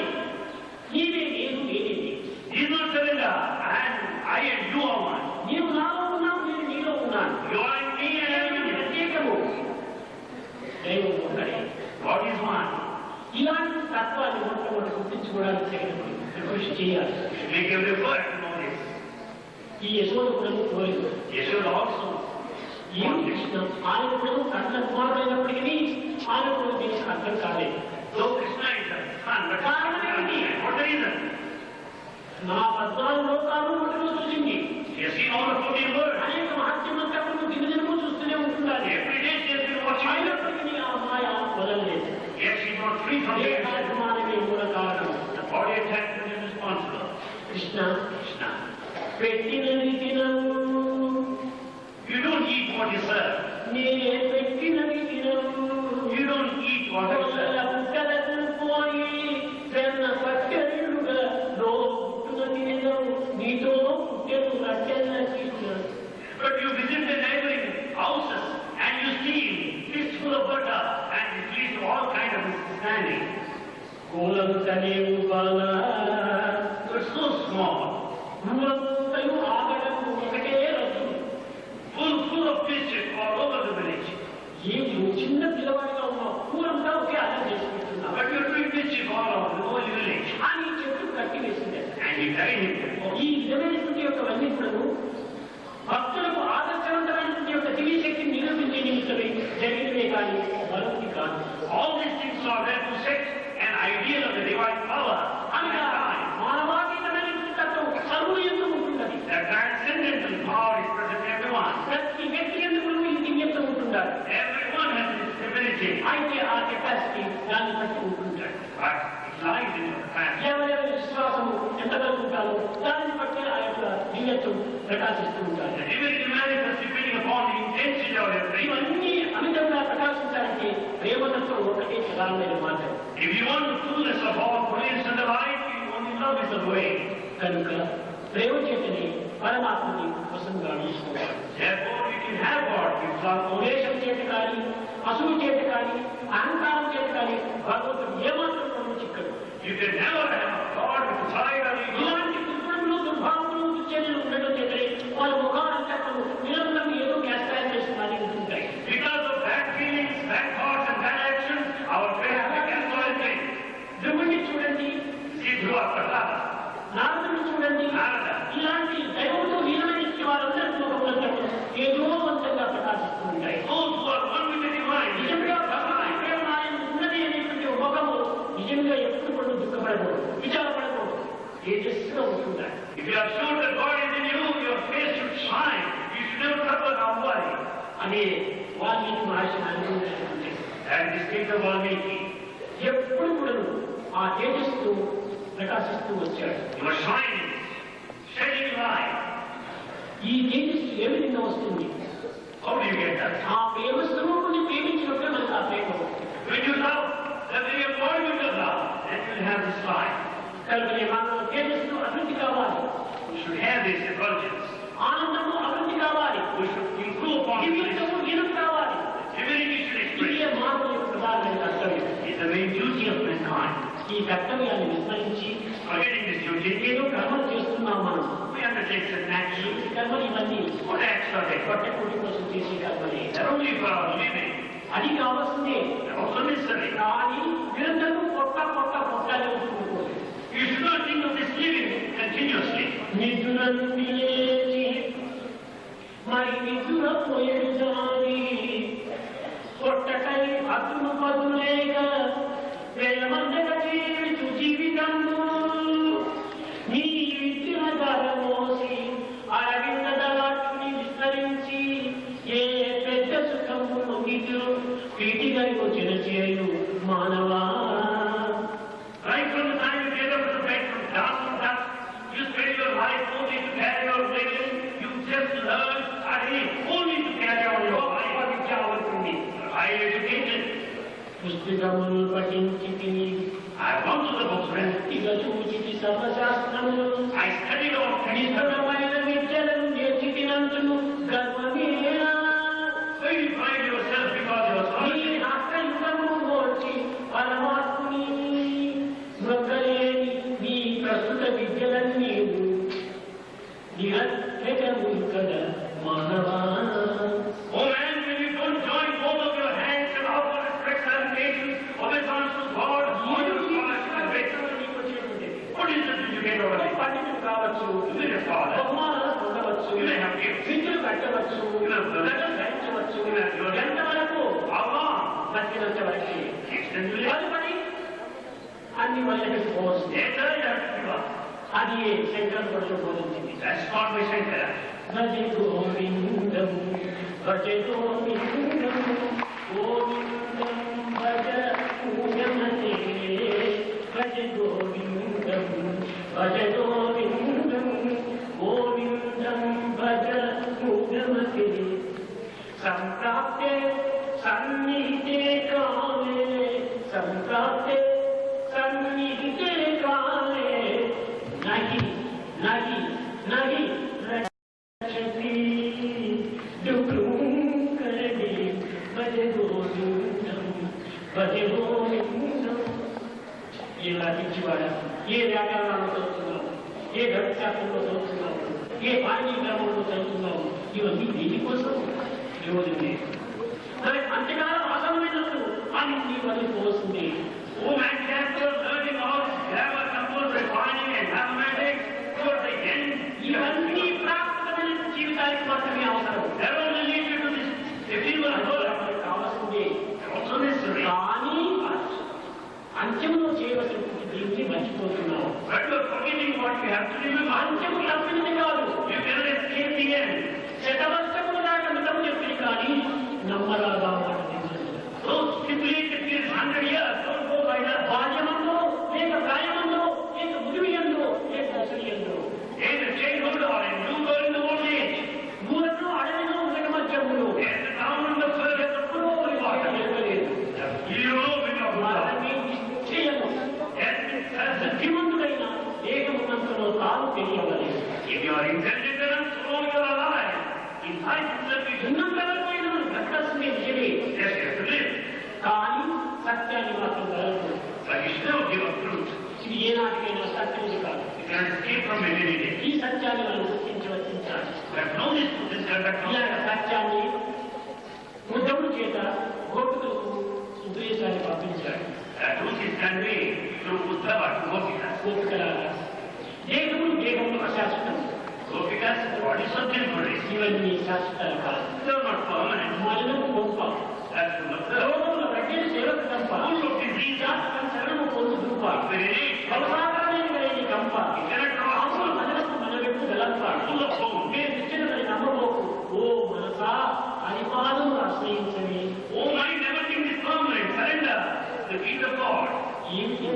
S4: నీవే నేను నేనేది.
S3: He is not surrender, and I and you are one.
S4: నీవు నాలో ఉన్నావు, నేను నీలో ఉన్నాను.
S3: You are in me and I am in you.
S4: ప్రత్యేకము దైవం ఒక్కడే.
S3: God is one.
S4: ఇలాంటి తత్వాన్ని మొట్టమొదటి గుర్తించుకోవడానికి తగినప్పుడు కృషి చేయాలి.
S3: You should make every effort to know this.
S4: ఈ యశోద కూడా కోరిక
S3: Yashoda also.
S4: ఏం కృష్ణ ఆయన కూడా కన్న కుమారుడైనప్పటికీ ఆయన కూడా దీనికి అర్థం కాలేదు.
S3: So Krishna is the son, but what the reason?
S4: నా 14 లోకాలు ఒకటిలో చూసింది.
S3: He has seen all the 14 words.
S4: అనేక మహత్యమంతకులు దినదినము చూస్తూనే ఉంటున్నారు.
S3: Every day she has been watching.
S4: అయినప్పటికీ ఆ మాయ వదలలేదు.
S3: Yes, she is not free from
S4: A
S3: it.
S4: కార్యక్రమానికి మూల కారణం
S3: The body attachment is responsible.
S4: Krishna
S3: Krishna.
S4: పెట్టినది తినవు,
S3: You don't eat what you serve.
S4: నేనే పెట్టినది తినవు.
S3: You don't eat what you serve.
S4: పుట్టలకు పోయి వెన్న పట్టెలుగా లోటున తినవు, నీతో పుట్టెలు రట్టెల తినవు.
S3: But you visit the neighboring houses and you see fish full of butter and it leads to all kind of misunderstanding.
S4: కూలంతనేవు Bala
S3: You're so small,
S4: ఊరంతయు ఆగడము ఒకటే రద్దు.
S3: full of fishes all over the village.
S4: ఏమి చిన్న పిల్లవాడిగా ఉన్నావు, ఊరంతా ఒకే అర్థం చేసి పెట్టున్నావు
S3: But you're doing mischief all over the whole village.
S4: అని చెట్టు కట్టి వేసింది.
S3: And you carry him.
S4: ఈ విధమైనటువంటి యొక్క వన్యకులను భక్తులకు ఆదర్శవంతమైనటువంటి యొక్క దివ్య శక్తిని నిరూపించే నిమిత్తమై జరిగినవే కానీ మరొకటి కాదు.
S3: All these things are there to set an ideal of the divine power.
S4: అనగా మానవాతీతమైనటువంటి తత్వం సర్వులు ఎందుకు ఉంటున్నది.
S3: The transcendental power is present in everyone.
S4: ప్రతి వ్యక్తి ఎందుకు ఈ దివ్యత్వం ఉంటుండాలి.
S3: Everyone has this ability.
S4: అయితే ఆ కెపాసిటీ దాన్ని బట్టి ఉంటుంటాడు.
S3: But it lies in your capacity.
S4: ఎవరెవరి విశ్వాసము ఎంతవరకు ఉంటారో దాన్ని బట్టి ఆ యొక్క దివ్యత్వం ప్రకాశిస్తూ ఉంటారు.
S3: The divinity manifests depending upon the intensity of your faith.
S4: ఇవన్నీ అమితంగా ప్రకాశించాలంటే ప్రేమతత్వం ఒకటే ప్రధానమైన మార్గం.
S3: If you want the fullness of all brilliance in the life, you only love is the way.
S4: కనుక ప్రేమ చేతని పరమాత్మని వశంగా తీసుకోవాలి.
S3: Therefore, you can have God with love.
S4: ద్వేషం చేత కానీ, అసూయ చేత కానీ, అహంకారం చేత కానీ భగవంతుడు ఏమాత్రం పనులు చిక్కడు.
S3: You can never have God with pride or ego.
S4: ఇలాంటి దుర్గుణములు, దుర్భావములు, దుశ్చర్యలు ఉండడం చేతనే వాళ్ళ ముఖాలంతటము నిరంతరం ఏదో క్యాస్టాయిజేషన్ అని ఉంటుంటాయి.
S3: Because of bad feelings, bad thoughts, and bad actions, our faith becomes solitary.
S4: ధ్రువుణ్ణి చూడండి,
S3: See through our Prahlada.
S4: నారదుని చూడండి.
S3: Narada.
S4: ఇలాంటి దైవంతో లీనమైన వారందరి ముఖములంతటము ఏదో వంతంగా ప్రకాశిస్తూ ఉంటాయి.
S3: Those who are one with the divine,
S4: నిజంగా భగవాన్ ప్రేమ ఆయన ఉన్నది అనేటువంటి ముఖము నిజంగా ఎప్పుడు కూడా దుఃఖపడకూడదు, విచారపడకూడదు, తేజస్సుగా ఉంటున్నాడు.
S3: if you are sure that God is in you, your face should shine. You should never trouble or worry.
S4: అదే వాల్మీకి మహర్షి అనుభవించినటువంటి
S3: That is the state of Valmiki.
S4: ఎప్పుడు కూడా ఆ తేజస్సు ప్రకాశిస్తూ వచ్చాడు.
S3: You are shining, shedding light.
S4: ఈ తేజస్సు ఏ విధంగా వస్తుంది?
S3: How do you get that?
S4: ఆ ప్రేమ స్వరూపుని ప్రేమించినప్పుడే మనకు ఆ ప్రేమ వస్తుంది.
S3: When you love, the very embodiment of love, then you will have this light.
S4: కనుకనే మనం తేజస్సు అభివృద్ధి కావాలి,
S3: You should have this effulgence.
S4: ఆనందము అభివృద్ధి కావాలి,
S3: We should improve upon this.
S4: దివ్యత్వము లీనం కావాలి.
S3: Divinity should express.
S4: ఇదే మానవుల యొక్క ప్రధానమైన కర్తవ్యం.
S3: It's the main duty of mankind.
S4: ఈ కర్తవ్యాన్ని విస్మరించి
S3: Forgetting this duty,
S4: ఏదో కర్మలు చేస్తున్నాం మనం.
S3: we undertake certain actions.
S4: ఈ కర్మలు ఇవన్నీ
S3: What acts are they?
S4: పొట్ట కూటి కోసం చేసే కర్మలే.
S3: They're only for our living.
S4: అది కావాల్సిందే.
S3: They're also necessary.
S4: కానీ నిరంతరం పొట్ట పొట్ట పొట్టాలే ఉంటుకోకూడదు.
S3: You should not think of this living continuously.
S4: నిద్ర నుండి లేచి మరి నిద్ర పోయేడు జాని పొట్టకై అతులు పదులేక వేలమందక జీవితు జీవితము నీ విద్యుల ధర మోసి అరవింద దళాన్ని విస్తరించి ఏ పెద్ద సుఖము పొందితూ పీటిగా చేయు మానవా.
S3: Right from the time you get up to the bed from dusk to dusk, you spend your life only to carry on living. You just learn only to carry on your life.
S4: విద్యావంతుని
S3: High educated.
S4: పుస్తకములు పఠించి
S3: I have gone to the books, friend.
S4: ఇక చూచి సర్వశాస్త్రములు
S3: I studied all things.
S4: నిష్ఠమైన విద్యలను నేర్చినందును గర్వమేనా.
S3: So you pride yourself because you are
S4: నీ
S3: solid.
S4: హస్తయుగము మోర్చి పరమాత్ముని మృగలేని నీ ప్రస్తుత విద్యలన్నీ నిరర్థకము కదా మానవా.
S3: Oh man, when you don't join both of your hands and offer respect salutations, obeisance to God, all your scholarship and faith. What is it that you get out of it?
S4: పండితులు కావచ్చు,
S3: You may have father.
S4: బహుమానాలు పొందవచ్చు,
S3: You may have gifts.
S4: విద్యలు కట్టవచ్చు,
S3: You may have learned.
S4: గతం ధరించవచ్చు.
S3: You may have learned.
S4: ఎంతవరకు
S3: How long?
S4: బతికినంత వరకు
S3: Extensively.
S4: తదుపరి అన్ని వాళ్ళకి పోవచ్చు.
S3: Later you have to give up.
S4: అది శంకరుడు బోధించింది.
S3: That's not my center.
S4: భజ గోవిందం భజ గోవిందం గోవిందం భజ పూజమతే భజ గోవిందం భజ గోవిందం గోవిందం భజ పూజమతే సంప్రాప్తే సన్నిహితే కాలే సంప్రాప్తే సన్నిహితే కాలే నహి నహి నహి రక్షతి దుఃఖం కరడి భజ గోవిందం భజ గోవిందం. ఇలా పిచ్చివాడ ఏ వ్యాకరణాలు చదువుతున్నాం, ఏ గణశాస్త్రంలో చదువుతున్నాం, ఏ పాణి గ్రామంలో చదువుతున్నాం, ఇవన్నీ దీనికోసం యోజనే. మరి అంతకాలం అసమైనప్పుడు అన్ని వదిలిపోతుంది.
S3: Oh man, after learning all this grammar, numbers, refining and mathematics, towards the end,
S4: ఇవన్నీ ప్రాప్తమైన జీవితానికి మాత్రమే అవసరం.
S3: that only leads you to this effeminate world.
S4: మనకు కావాల్సిందే.
S3: Also necessary.
S4: కానీ అంత్యంలో చేయవలసిన దీన్ని మర్చిపోతున్నాం.
S3: But you are forgetting what you have to remember.
S4: అంత్యము తప్పినది కాదు.
S3: You cannot escape the end.
S4: శతవర్షముల దాకా మితం చెప్పింది కానీ నమ్మరాగా మాట నిజం.
S3: Those stipulated periods, 100 years, don't go by that.
S4: బాల్యమందో లేక ప్రాయమందో లేక ముదిమియందో లేక ముసలియందో
S3: In childhood or in youth or in the old age.
S4: ఊరలో అడవిలో ఉండక మధ్యములో
S3: In the town in the field,
S4: ఎప్పుడో ఒక మాట నిలవలేదు.
S3: you know when you are born.
S4: వారిని నిశ్చయము బుద్ధిమంతుడైన దేహమున్నంతలో తాను తెలియవలేదు.
S3: If you are intelligent enough, so long you are alive. Inside itself you do.
S4: ఉన్నంత వరకు అయినా మనం బ్రతకాల్సిందే నిజమే.
S3: Yes, you have to live.
S4: కానీ సత్యాన్ని మాత్రం వదలదు.
S3: But you still give up truth.
S4: ఇది ఏనాటికైనా సత్యముది కాదు.
S3: You cannot escape from it any day.
S4: ఈ సత్యాన్ని మనం గుర్తించవచ్చించాలి.
S3: You have known this truth, this conduct.
S4: ఇలాంటి సత్యాన్ని ఉద్ధవుడి చేత గోపికలకు ఉపదేశాన్ని పంపించాడు.
S3: That truth is conveyed through Uddhava to Gopikas.
S4: గోపికలారా దేహము దేహము అశాశ్వతం.
S3: Gopikas, what is so temporary?
S4: ఇవన్నీ శాశ్వతాలు కాదు.
S3: They are not permanent.
S4: మలినము గొప్ప
S3: That's the matter.
S4: రోగముల రడ్డని సేవకు కంప
S3: Full of disease,
S4: జాతకం శరణము పొందు దుంప
S3: very rich,
S4: అవసాకరమైన కలిగి కంప
S3: you cannot draw
S4: అసలు
S3: out.
S4: మనకు మనవెప్పు గలంప
S3: Full of bone.
S4: మీరు నిశ్చితమని నమ్మబోకు. ఓ మనసా హరిపాదము ఆశ్రయించని.
S3: Oh, mind, everything is permanent. Surrender. The feet of God.
S4: ఏమిటి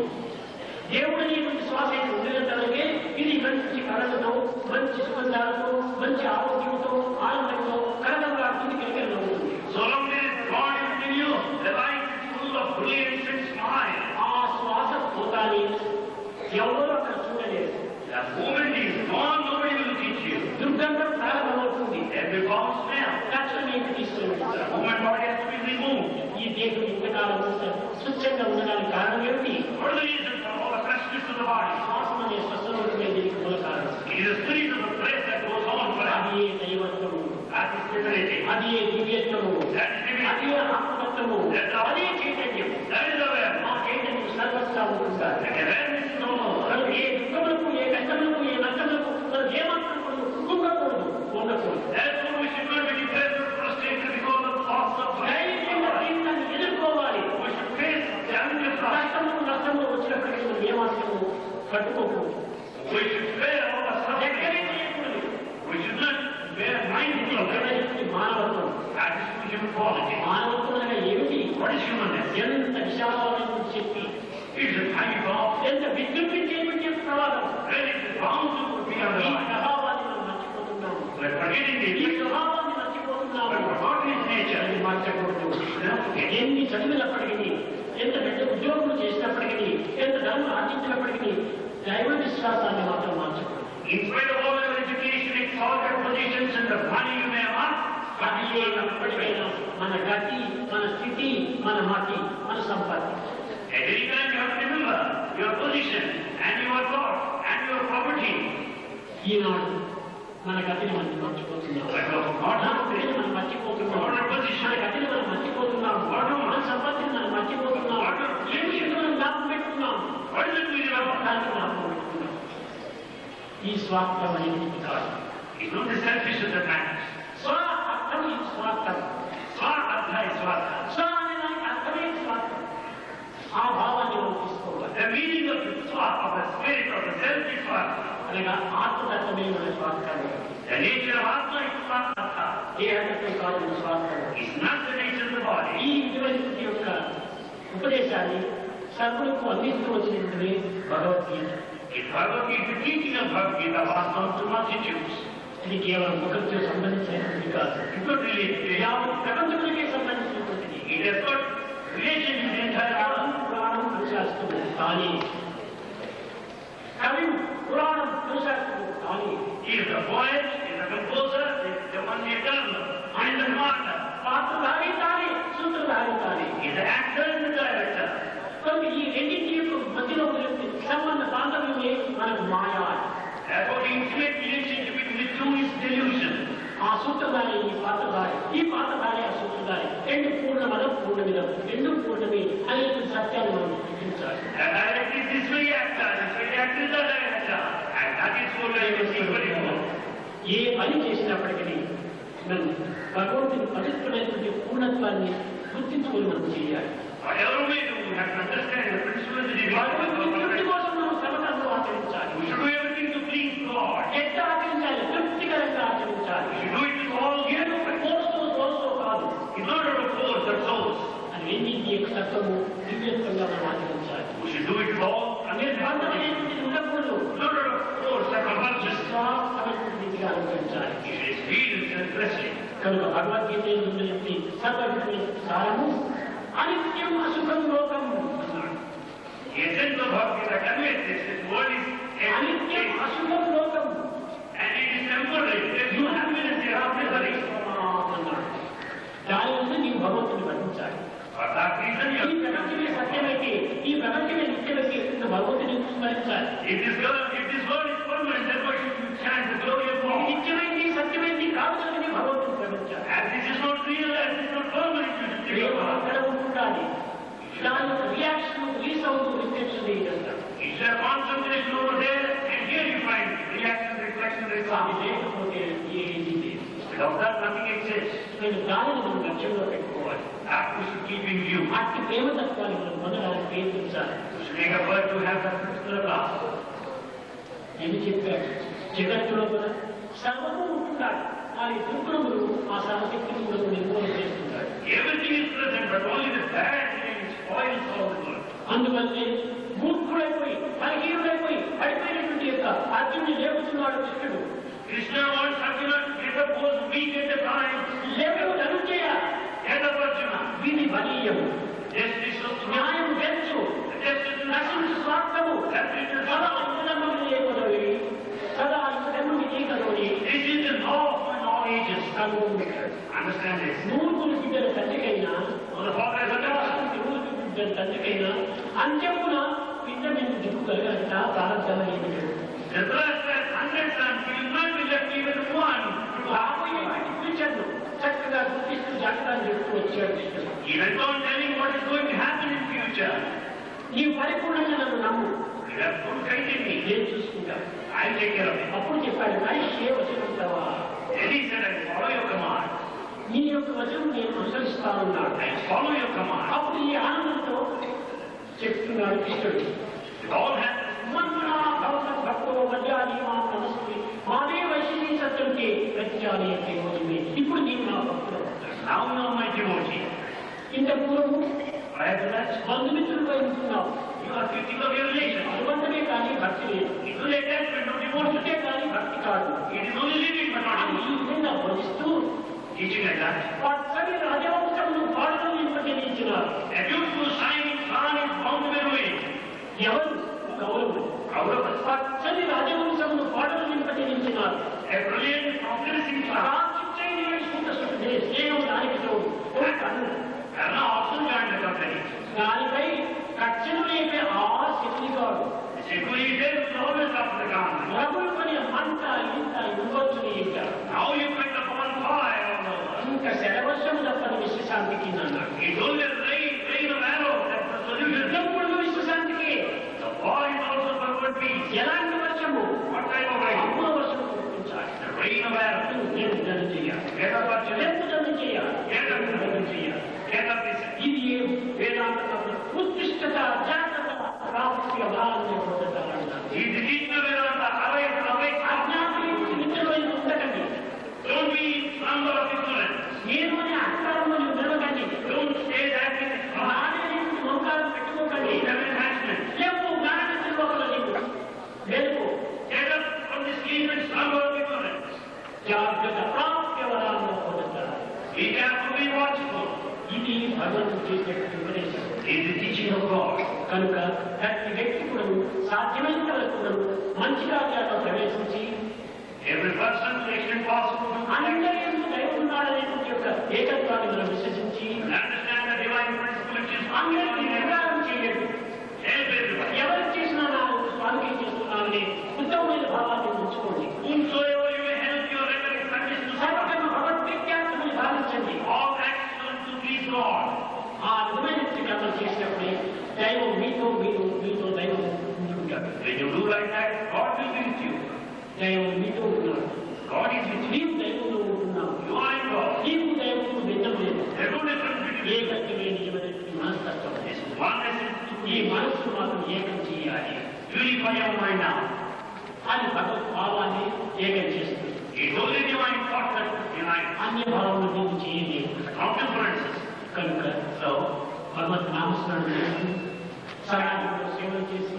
S4: దేవుడు నీకు విశ్వాసం ఉండినంతవరకే ఇది మంచి కళలతో మంచి సుగంధాలతో మంచి ఆరోగ్యంతో ఆనందంతో కళగా కిందికి ఉంటుంది.
S3: So long there is God within you, the life is full of brilliance and smile.
S4: ఆ శ్వాస పోతాని ఎవరో అక్కడ చూడలేదు.
S3: The moment he is gone, nobody will teach you.
S4: దుర్గంధం ప్రారంభమవుతుంది.
S3: Every form smell.
S4: తక్షణమే తీసుకొని
S3: The moment body has to be removed.
S4: ఈ దేశం ఇంతకాలం స్వచ్ఛంగా ఉండడానికి కారణం ఏమిటి?
S3: What is the reason for all the freshness of the body?
S4: శ్వాసం అనే స్వస్థమే దీనికి మూల కారణం.
S3: It is the spirit of the breath that goes on forever.
S4: అది ఏ దైవత్వము,
S3: That is divinity.
S4: అది ఏ దివ్యత్వము,
S3: That is
S4: అది
S3: divinity.
S4: ఏ ఆత్మతత్వము, అదే చైతన్యం.
S3: That is awareness.
S4: ఆ చైతన్యం సర్వస్తా ఉంటుంటారు.
S3: And awareness is no more.
S4: మనం ఏ దుఃఖములకు, ఏ కష్టములకు, ఏ నష్టములకు మనం ఏమాత్రం కుంగకూడదు, ఉండకూడదు.
S3: Therefore, we should not be depressed or frustrated because of thoughts of
S4: ధైర్యంగా జీవితాన్ని ఎదుర్కోవాలి.
S3: We should face challenges of life.
S4: కష్టములు నష్టములు వచ్చినప్పటికీ మనం ఏమాత్రము కట్టుకోకూడదు.
S3: We should bear all the suffering.
S4: ఎక్కడే చేయకూడదు.
S3: We should not bear mind
S4: ఇది
S3: of it.
S4: మానవత్వం.
S3: That is human quality.
S4: మానవత్వం అనగా ఏమిటి?
S3: What is
S2: It's a tiny bomb.
S4: ఎంత విజృంభించేటువంటి ప్రవాదం.
S2: Really, the bombs would be on the
S4: ఈ
S2: line.
S4: ప్రభావాన్ని మనం మర్చిపోతున్నాము.
S2: We're forgetting
S4: ఈ
S2: the
S4: స్వభావాన్ని మర్చిపోతున్నాము.
S2: We're forgetting his nature.
S4: అది మార్చకూడదు. ఎన్ని చదివినప్పటికీ, ఎంత పెద్ద ఉద్యోగులు చేసినప్పటికీ, ఎంత ధనం ఆర్జించినప్పటికీ దైవ విశ్వాసాన్ని మాత్రం మార్చకూడదు.
S2: In spite of all your education, exalted positions, and the money you may have,
S4: అది ఎప్పటికైనా మన గతి, మన స్థితి, మన మతి, మన సంపత్తి.
S2: at any time you have to remember your position, and your thought, and your property.
S4: ఈనాడు మన గతిని మనం మర్చిపోతున్నాం. మన గతిని మనం మర్చిపోతున్నాం. మన గతిని మనం మర్చిపోతున్నాం. మన సంపత్తిని మనం మర్చిపోతున్నాం. ఏ విషయంలో మనం జ్ఞాపకం పెట్టుకున్నాం.
S2: What is it we remember?
S4: దాన్ని జ్ఞాపకం పెట్టుకున్నాం. ఈ స్వార్థం అనేది కాదు.
S2: It's not the selfishness that matters.
S4: స్వ అర్థం ఈ స్వార్థం.
S2: Swartha is swartha.
S4: స్వ అనే దానికి అర్థమే స్వార్థం. ఆ భావాన్ని మనం తీసుకోవాలి.
S2: The meaning of the swartha, of the spirit of the self is swartha.
S4: అనగా ఆత్మతత్వమే మన స్వార్థం.
S2: The nature of Atma is swartha.
S4: దేహతత్వం కాదు మన స్వార్థం.
S2: It's not the nature of the body.
S4: ఈ విధమైనటువంటి యొక్క ఉపదేశాన్ని సర్వులకు అందిస్తూ వచ్చినటువంటి Bhagavad Gita.
S2: In Bhagavad Gita, the teaching of Bhagavad Gita was known to multitudes.
S4: ఇది కేవలం ప్రకృతితో సంబంధించినటువంటి కాదు.
S2: It could relate to
S4: యావత్ ప్రపంచములకే సంబంధించినటువంటిది.
S2: It has got relation to the entire world.
S4: పురాణం అనుశాస్త్రము కానీ కవి పురాణం అనుశాస్త్రము కానీ
S2: He is the poet, he is the composer, he is the one the eternal, and the martyr.
S4: పాత్రధారి తానే, సూత్రధారి తానే.
S2: He is the actor and the director.
S4: కనుక ఈ రెండింటి యొక్క మధ్యలో ఉన్నటువంటి సంబంధ బాంధవ్యమే మనకు మాయా.
S2: Therefore, the intimate relationship between the two is delusion.
S4: ఆ సూత్రధారి ఈ పాత్రధారి, ఈ పాత్రధారి ఆ సూత్రధారి, రెండు పూర్ణమదం పూర్ణమిదం, రెండు పూర్ణమే అనేటువంటి సత్యాన్ని మనం గుర్తించాలి.
S2: The director is this very actor is the director. And that is what I was equally more.
S4: ఏ పని చేసినప్పటికీ మనం భగవంతుని పవిత్రమైనటువంటి పూర్ణత్వాన్ని గుర్తించుకొని మనం చేయాలి.
S2: Whatever we do, we have to understand the principle of the
S4: భగవంతుని తృప్తి
S2: divine.
S4: కోసం మనం శ్రమను ఆచరించాలి.
S2: We should do everything to please God.
S4: ఎట్లా ఆచరించాలి? తృప్తికరంగా ఆచరించాలి.
S2: We should do it with all
S4: ఏదో
S2: care.
S4: కోర్సు కాదు.
S2: In order to force the souls,
S4: అది రెండింటి యొక్క తత్వము దివ్యత్వంగా మనం ఆచరించాలి.
S2: we should do it with all
S4: నిర్బంధం అనేటువంటిది ఉండకూడదు.
S2: in order to force the compulsion.
S4: విశ్వాసమైనటువంటి రీతిగా ఆచరించాలి.
S2: You should experience and blessing.
S4: కనుక భగవద్గీత ఉన్నటువంటి సర్వవిధమైన సారము అనిత్యం అశుభం లోకం అన్నాడు.
S2: The essence of Bhagavad Gita conveys this. This word is
S4: అనిత్యం
S2: empty
S4: అశుభం లోకం
S2: and it is temporary. There is no happiness hereafter.
S4: అన్నాడు. దాని వల్ల నీవు భగవంతుని వర్ణించాలి.
S2: For that reason,
S4: ఈ
S2: you
S4: ప్రపంచమే సత్యమైతే, ఈ ప్రపంచమే నిత్యమైతే భగవంతుని స్మరించాలి.
S2: if this word is permanent, therefore you should chant the glory of
S4: ఇది
S2: God.
S4: నిత్యమైంది సత్యమైంది కాదు కనుక భగవంతుని స్మరించాలి.
S2: As this is not real, as this is not permanent, you should think
S4: Prema
S2: of God.
S4: అక్కడ ఉండాలి. దాని యొక్క రియాక్షన్ రిలీజ్ అవుతూ reflection చేస్తారు.
S2: Is there concentration over there? And here you find reaction, reflection,
S4: అది
S2: result.
S4: లేకపోతే ఏది లేదు.
S2: Without that, nothing exists.
S4: నేను దానిని మనం లక్ష్యంలో పెట్టుకోవాలి.
S2: That we should keep in view.
S4: అట్టి ప్రేమతత్వాన్ని మనం పొందడానికి ప్రయత్నించాలి.
S2: We should make a effort to have that particular class.
S4: ఏమి చెప్పాడు? జగత్తులో కూడా సర్వము ఉంటున్నాడు. కానీ దుర్గుణములు ఆ సర్వశక్తిని కూడా నిర్మూలన చేస్తున్నాడు.
S2: Everything is present, but only the bad thing spoils all the good.
S4: అందువల్లే మూర్ఖుడైపోయి, బలహీనుడైపోయి పడిపోయినటువంటి యొక్క అర్జునుని లేపుతున్నాడు కృష్ణుడు.
S2: Krishna wants Arjuna to get up those weak at the time.
S4: లేవు ధనుంజయ,
S2: Get up, Arjuna.
S4: విధి బలీయము,
S2: Justice of
S4: న్యాయం గెలుచు,
S2: justice
S4: నశించు స్వార్థము, సదా ఇంద్రముని లేపదవి, సదా ఇంద్రముని నీకలోని
S2: This is the law of all ages.
S4: కనుగొని పెట్టాడు.
S2: Understand this.
S4: నూర్పుని బిడ్డల తండ్రికైనా,
S2: So the father has understood.
S4: నూర్పు బిడ్డల తండ్రికైనా అంత్యమున బిడ్డ మీద దిక్కు కలగట ప్రారంభం ఏమి లేదు.
S2: The first has 100 sons, he will not be left even one.
S4: రాబోయేటువంటి ఫ్యూచర్ను చక్కగా గుర్తిస్తూ జాతకాన్ని చెప్తూ వచ్చాడు కృష్ణుడు.
S2: He went on telling what is going to happen in future.
S4: నీవు పరిపూర్ణంగా నన్ను నమ్ము,
S2: You have full faith in me.
S4: నేను చూసుకుంటాను.
S2: I'll take care of it.
S4: అప్పుడు చెప్పాడు, మనిషి వచనంటావా,
S2: Then he said, I follow your command.
S4: నీ యొక్క వచనం నేను అనుసరిస్తానన్నాడు.
S2: I follow your command.
S4: అప్పుడు ఈ ఆనందంతో చెప్తున్నాడు కృష్ణుడు.
S2: With all happiness.
S4: మన్మనా భవత భక్తో మధ్యాది మా నమస్తే మాదే వైశిని సత్యంకే ప్రత్యాలే ప్రయోజనమే. ఇప్పుడు నీవు నా భక్తుడు.
S2: Now you are my devotee.
S4: ఇంత పూర్వము
S3: Perhaps
S4: బంధుమిత్రులుగా ఉంటున్నావు.
S3: you are critical of your relation.
S4: అనుబంధమే కానీ భక్తి లేదు.
S3: It is only attachment, not devotion.
S4: ఉంటే కానీ భక్తి కాదు.
S3: It is only living, but not
S4: అని ఈ
S3: devotion.
S4: విధంగా బోధిస్తూ
S3: Teaching like that.
S4: పచ్చని రాజవంశమును పాటలు నింపజేయించినారు.
S3: A beautiful shining sun is bound to be ruined.
S4: ఎవరు? కౌరవులు.
S3: Kauravas.
S4: పచ్చని రాజవంశమును పాటలు నింపజేయించినారు.
S3: A brilliant, progressing sun.
S4: నేను దానికి తోడు. ఒక కన్ను.
S3: Karna also joined the company.
S4: దానిపై కక్షను లేపే ఆ శక్తి కాదు.
S3: The security is always up to the government.
S4: రగులు పని మంట ఇంత ఇవ్వచ్చుని ఇంకా.
S3: Now you put upon fire on the world.
S4: ఇంకా శరవర్షము తప్పని విశ్వశాంతికి అన్నాడు.
S3: It's only rain of arrows that's the solution.
S4: యుద్ధముడు విశ్వశాంతికి.
S3: The war is also for world peace.
S4: ఎలాంటి వర్షము?
S3: What type of rain?
S4: అమ్మ వర్షము కురిపించాలి.
S3: The rain of arrows.
S4: నేను దాన్ని చేయాలి.
S3: Get up, our children.
S4: చెప్పుదని చేయాలి.
S3: Get up,
S4: దాన్ని చేయాలి.
S3: get up, listen.
S4: ఇది వేదాంత ఉత్కృష్టత జాగ్రత్త ప్రాప్తి అభావాన్ని పొందుతారన్నారు.
S3: He is the teacher of Vedanta. Awake.
S4: అజ్ఞానులు నిద్రలో ఉండకండి.
S3: Don't be in slumber of ignorance.
S4: నేను అని అహంకారంలో నిద్రకండి.
S3: Don't stay that in
S4: మానవుని మోకాలు పెట్టుకోకండి.
S3: attachment.
S4: లేవు జ్ఞాననిద్ర లోపల నీవు మేలుకో.
S3: Get up from the sleep and slumber of ignorance.
S4: జాగ్రత్త ప్రాప్తి అభావాన్ని పొందుతారు.
S3: Be careful, be watchful.
S4: ఇది భగవంతుడు చేసేటువంటి ఉపదేశం.
S3: It is the teaching of God.
S4: కనుక ప్రతి వ్యక్తి కూడా సాధ్యమైనంత వరకు కూడా మంచి కార్యాల్లో ప్రవేశించి
S3: Every person to the extent possible to
S4: అందరి ఎందుకు దైవం ఉన్నాడనేటువంటి యొక్క ఏకత్వాన్ని మనం విశ్వసించి
S3: understand the divine principle which is
S4: అందరికీ నిర్ధారణ చేయలేదు.
S3: help everybody.
S4: ఎవరు చేసినా నా స్వామికి చేస్తున్నానని ఉత్తమమైన భావాన్ని ఉంచుకోండి.
S3: Whomsoever you may help, your rendering practice to serve.
S4: సర్వకర్మ భగవద్విజ్ఞానమని భావించండి.
S3: All actions to please God.
S4: ఆ విధమైన కర్మలు చేసినప్పుడే దైవం మీతో దైవం ఉంటుంటాడు.
S3: When you do like that, God will be with you.
S4: దైవం మీతో ఉన్నాడు.
S3: God is with you.
S4: నీవు దైవంలో ఉంటున్నావు.
S3: You are in God.
S4: నీకు దైవంలో భిన్నం లేదు.
S3: There's no difference between you.
S4: ఏకత్వమే నిజమైనటువంటి మనస్తత్వం.
S3: This oneness is
S4: ఈ మనస్సు మాత్రం ఏకం చేయాలి.
S3: unify your mind now.
S4: అది భగవత్ భావాన్ని ఏకం చేస్తుంది.
S3: It's only divine thought that unites.
S4: అన్య భావములు నీకు చేయలేదు.
S3: No differences.
S4: కనుక
S3: So,
S4: భగవత్ నామస్మరణ చేస్తూ సహాయంలో సేవలు చేసి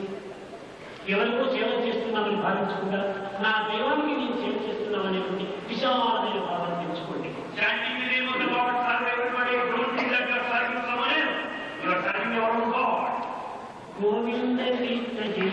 S4: ఎవరికో సేవ చేస్తున్నామని భావించకుండా నా దైవానికి నేను సేవ చేస్తున్నామనేటువంటి విశాలమైన భావాన్ని పెంచుకోండి.
S3: chanting the name of the Lord, serve everybody. Don't think that you are serving someone else. You are serving your own God.
S4: Govinda Krishna జై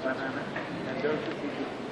S5: banana and those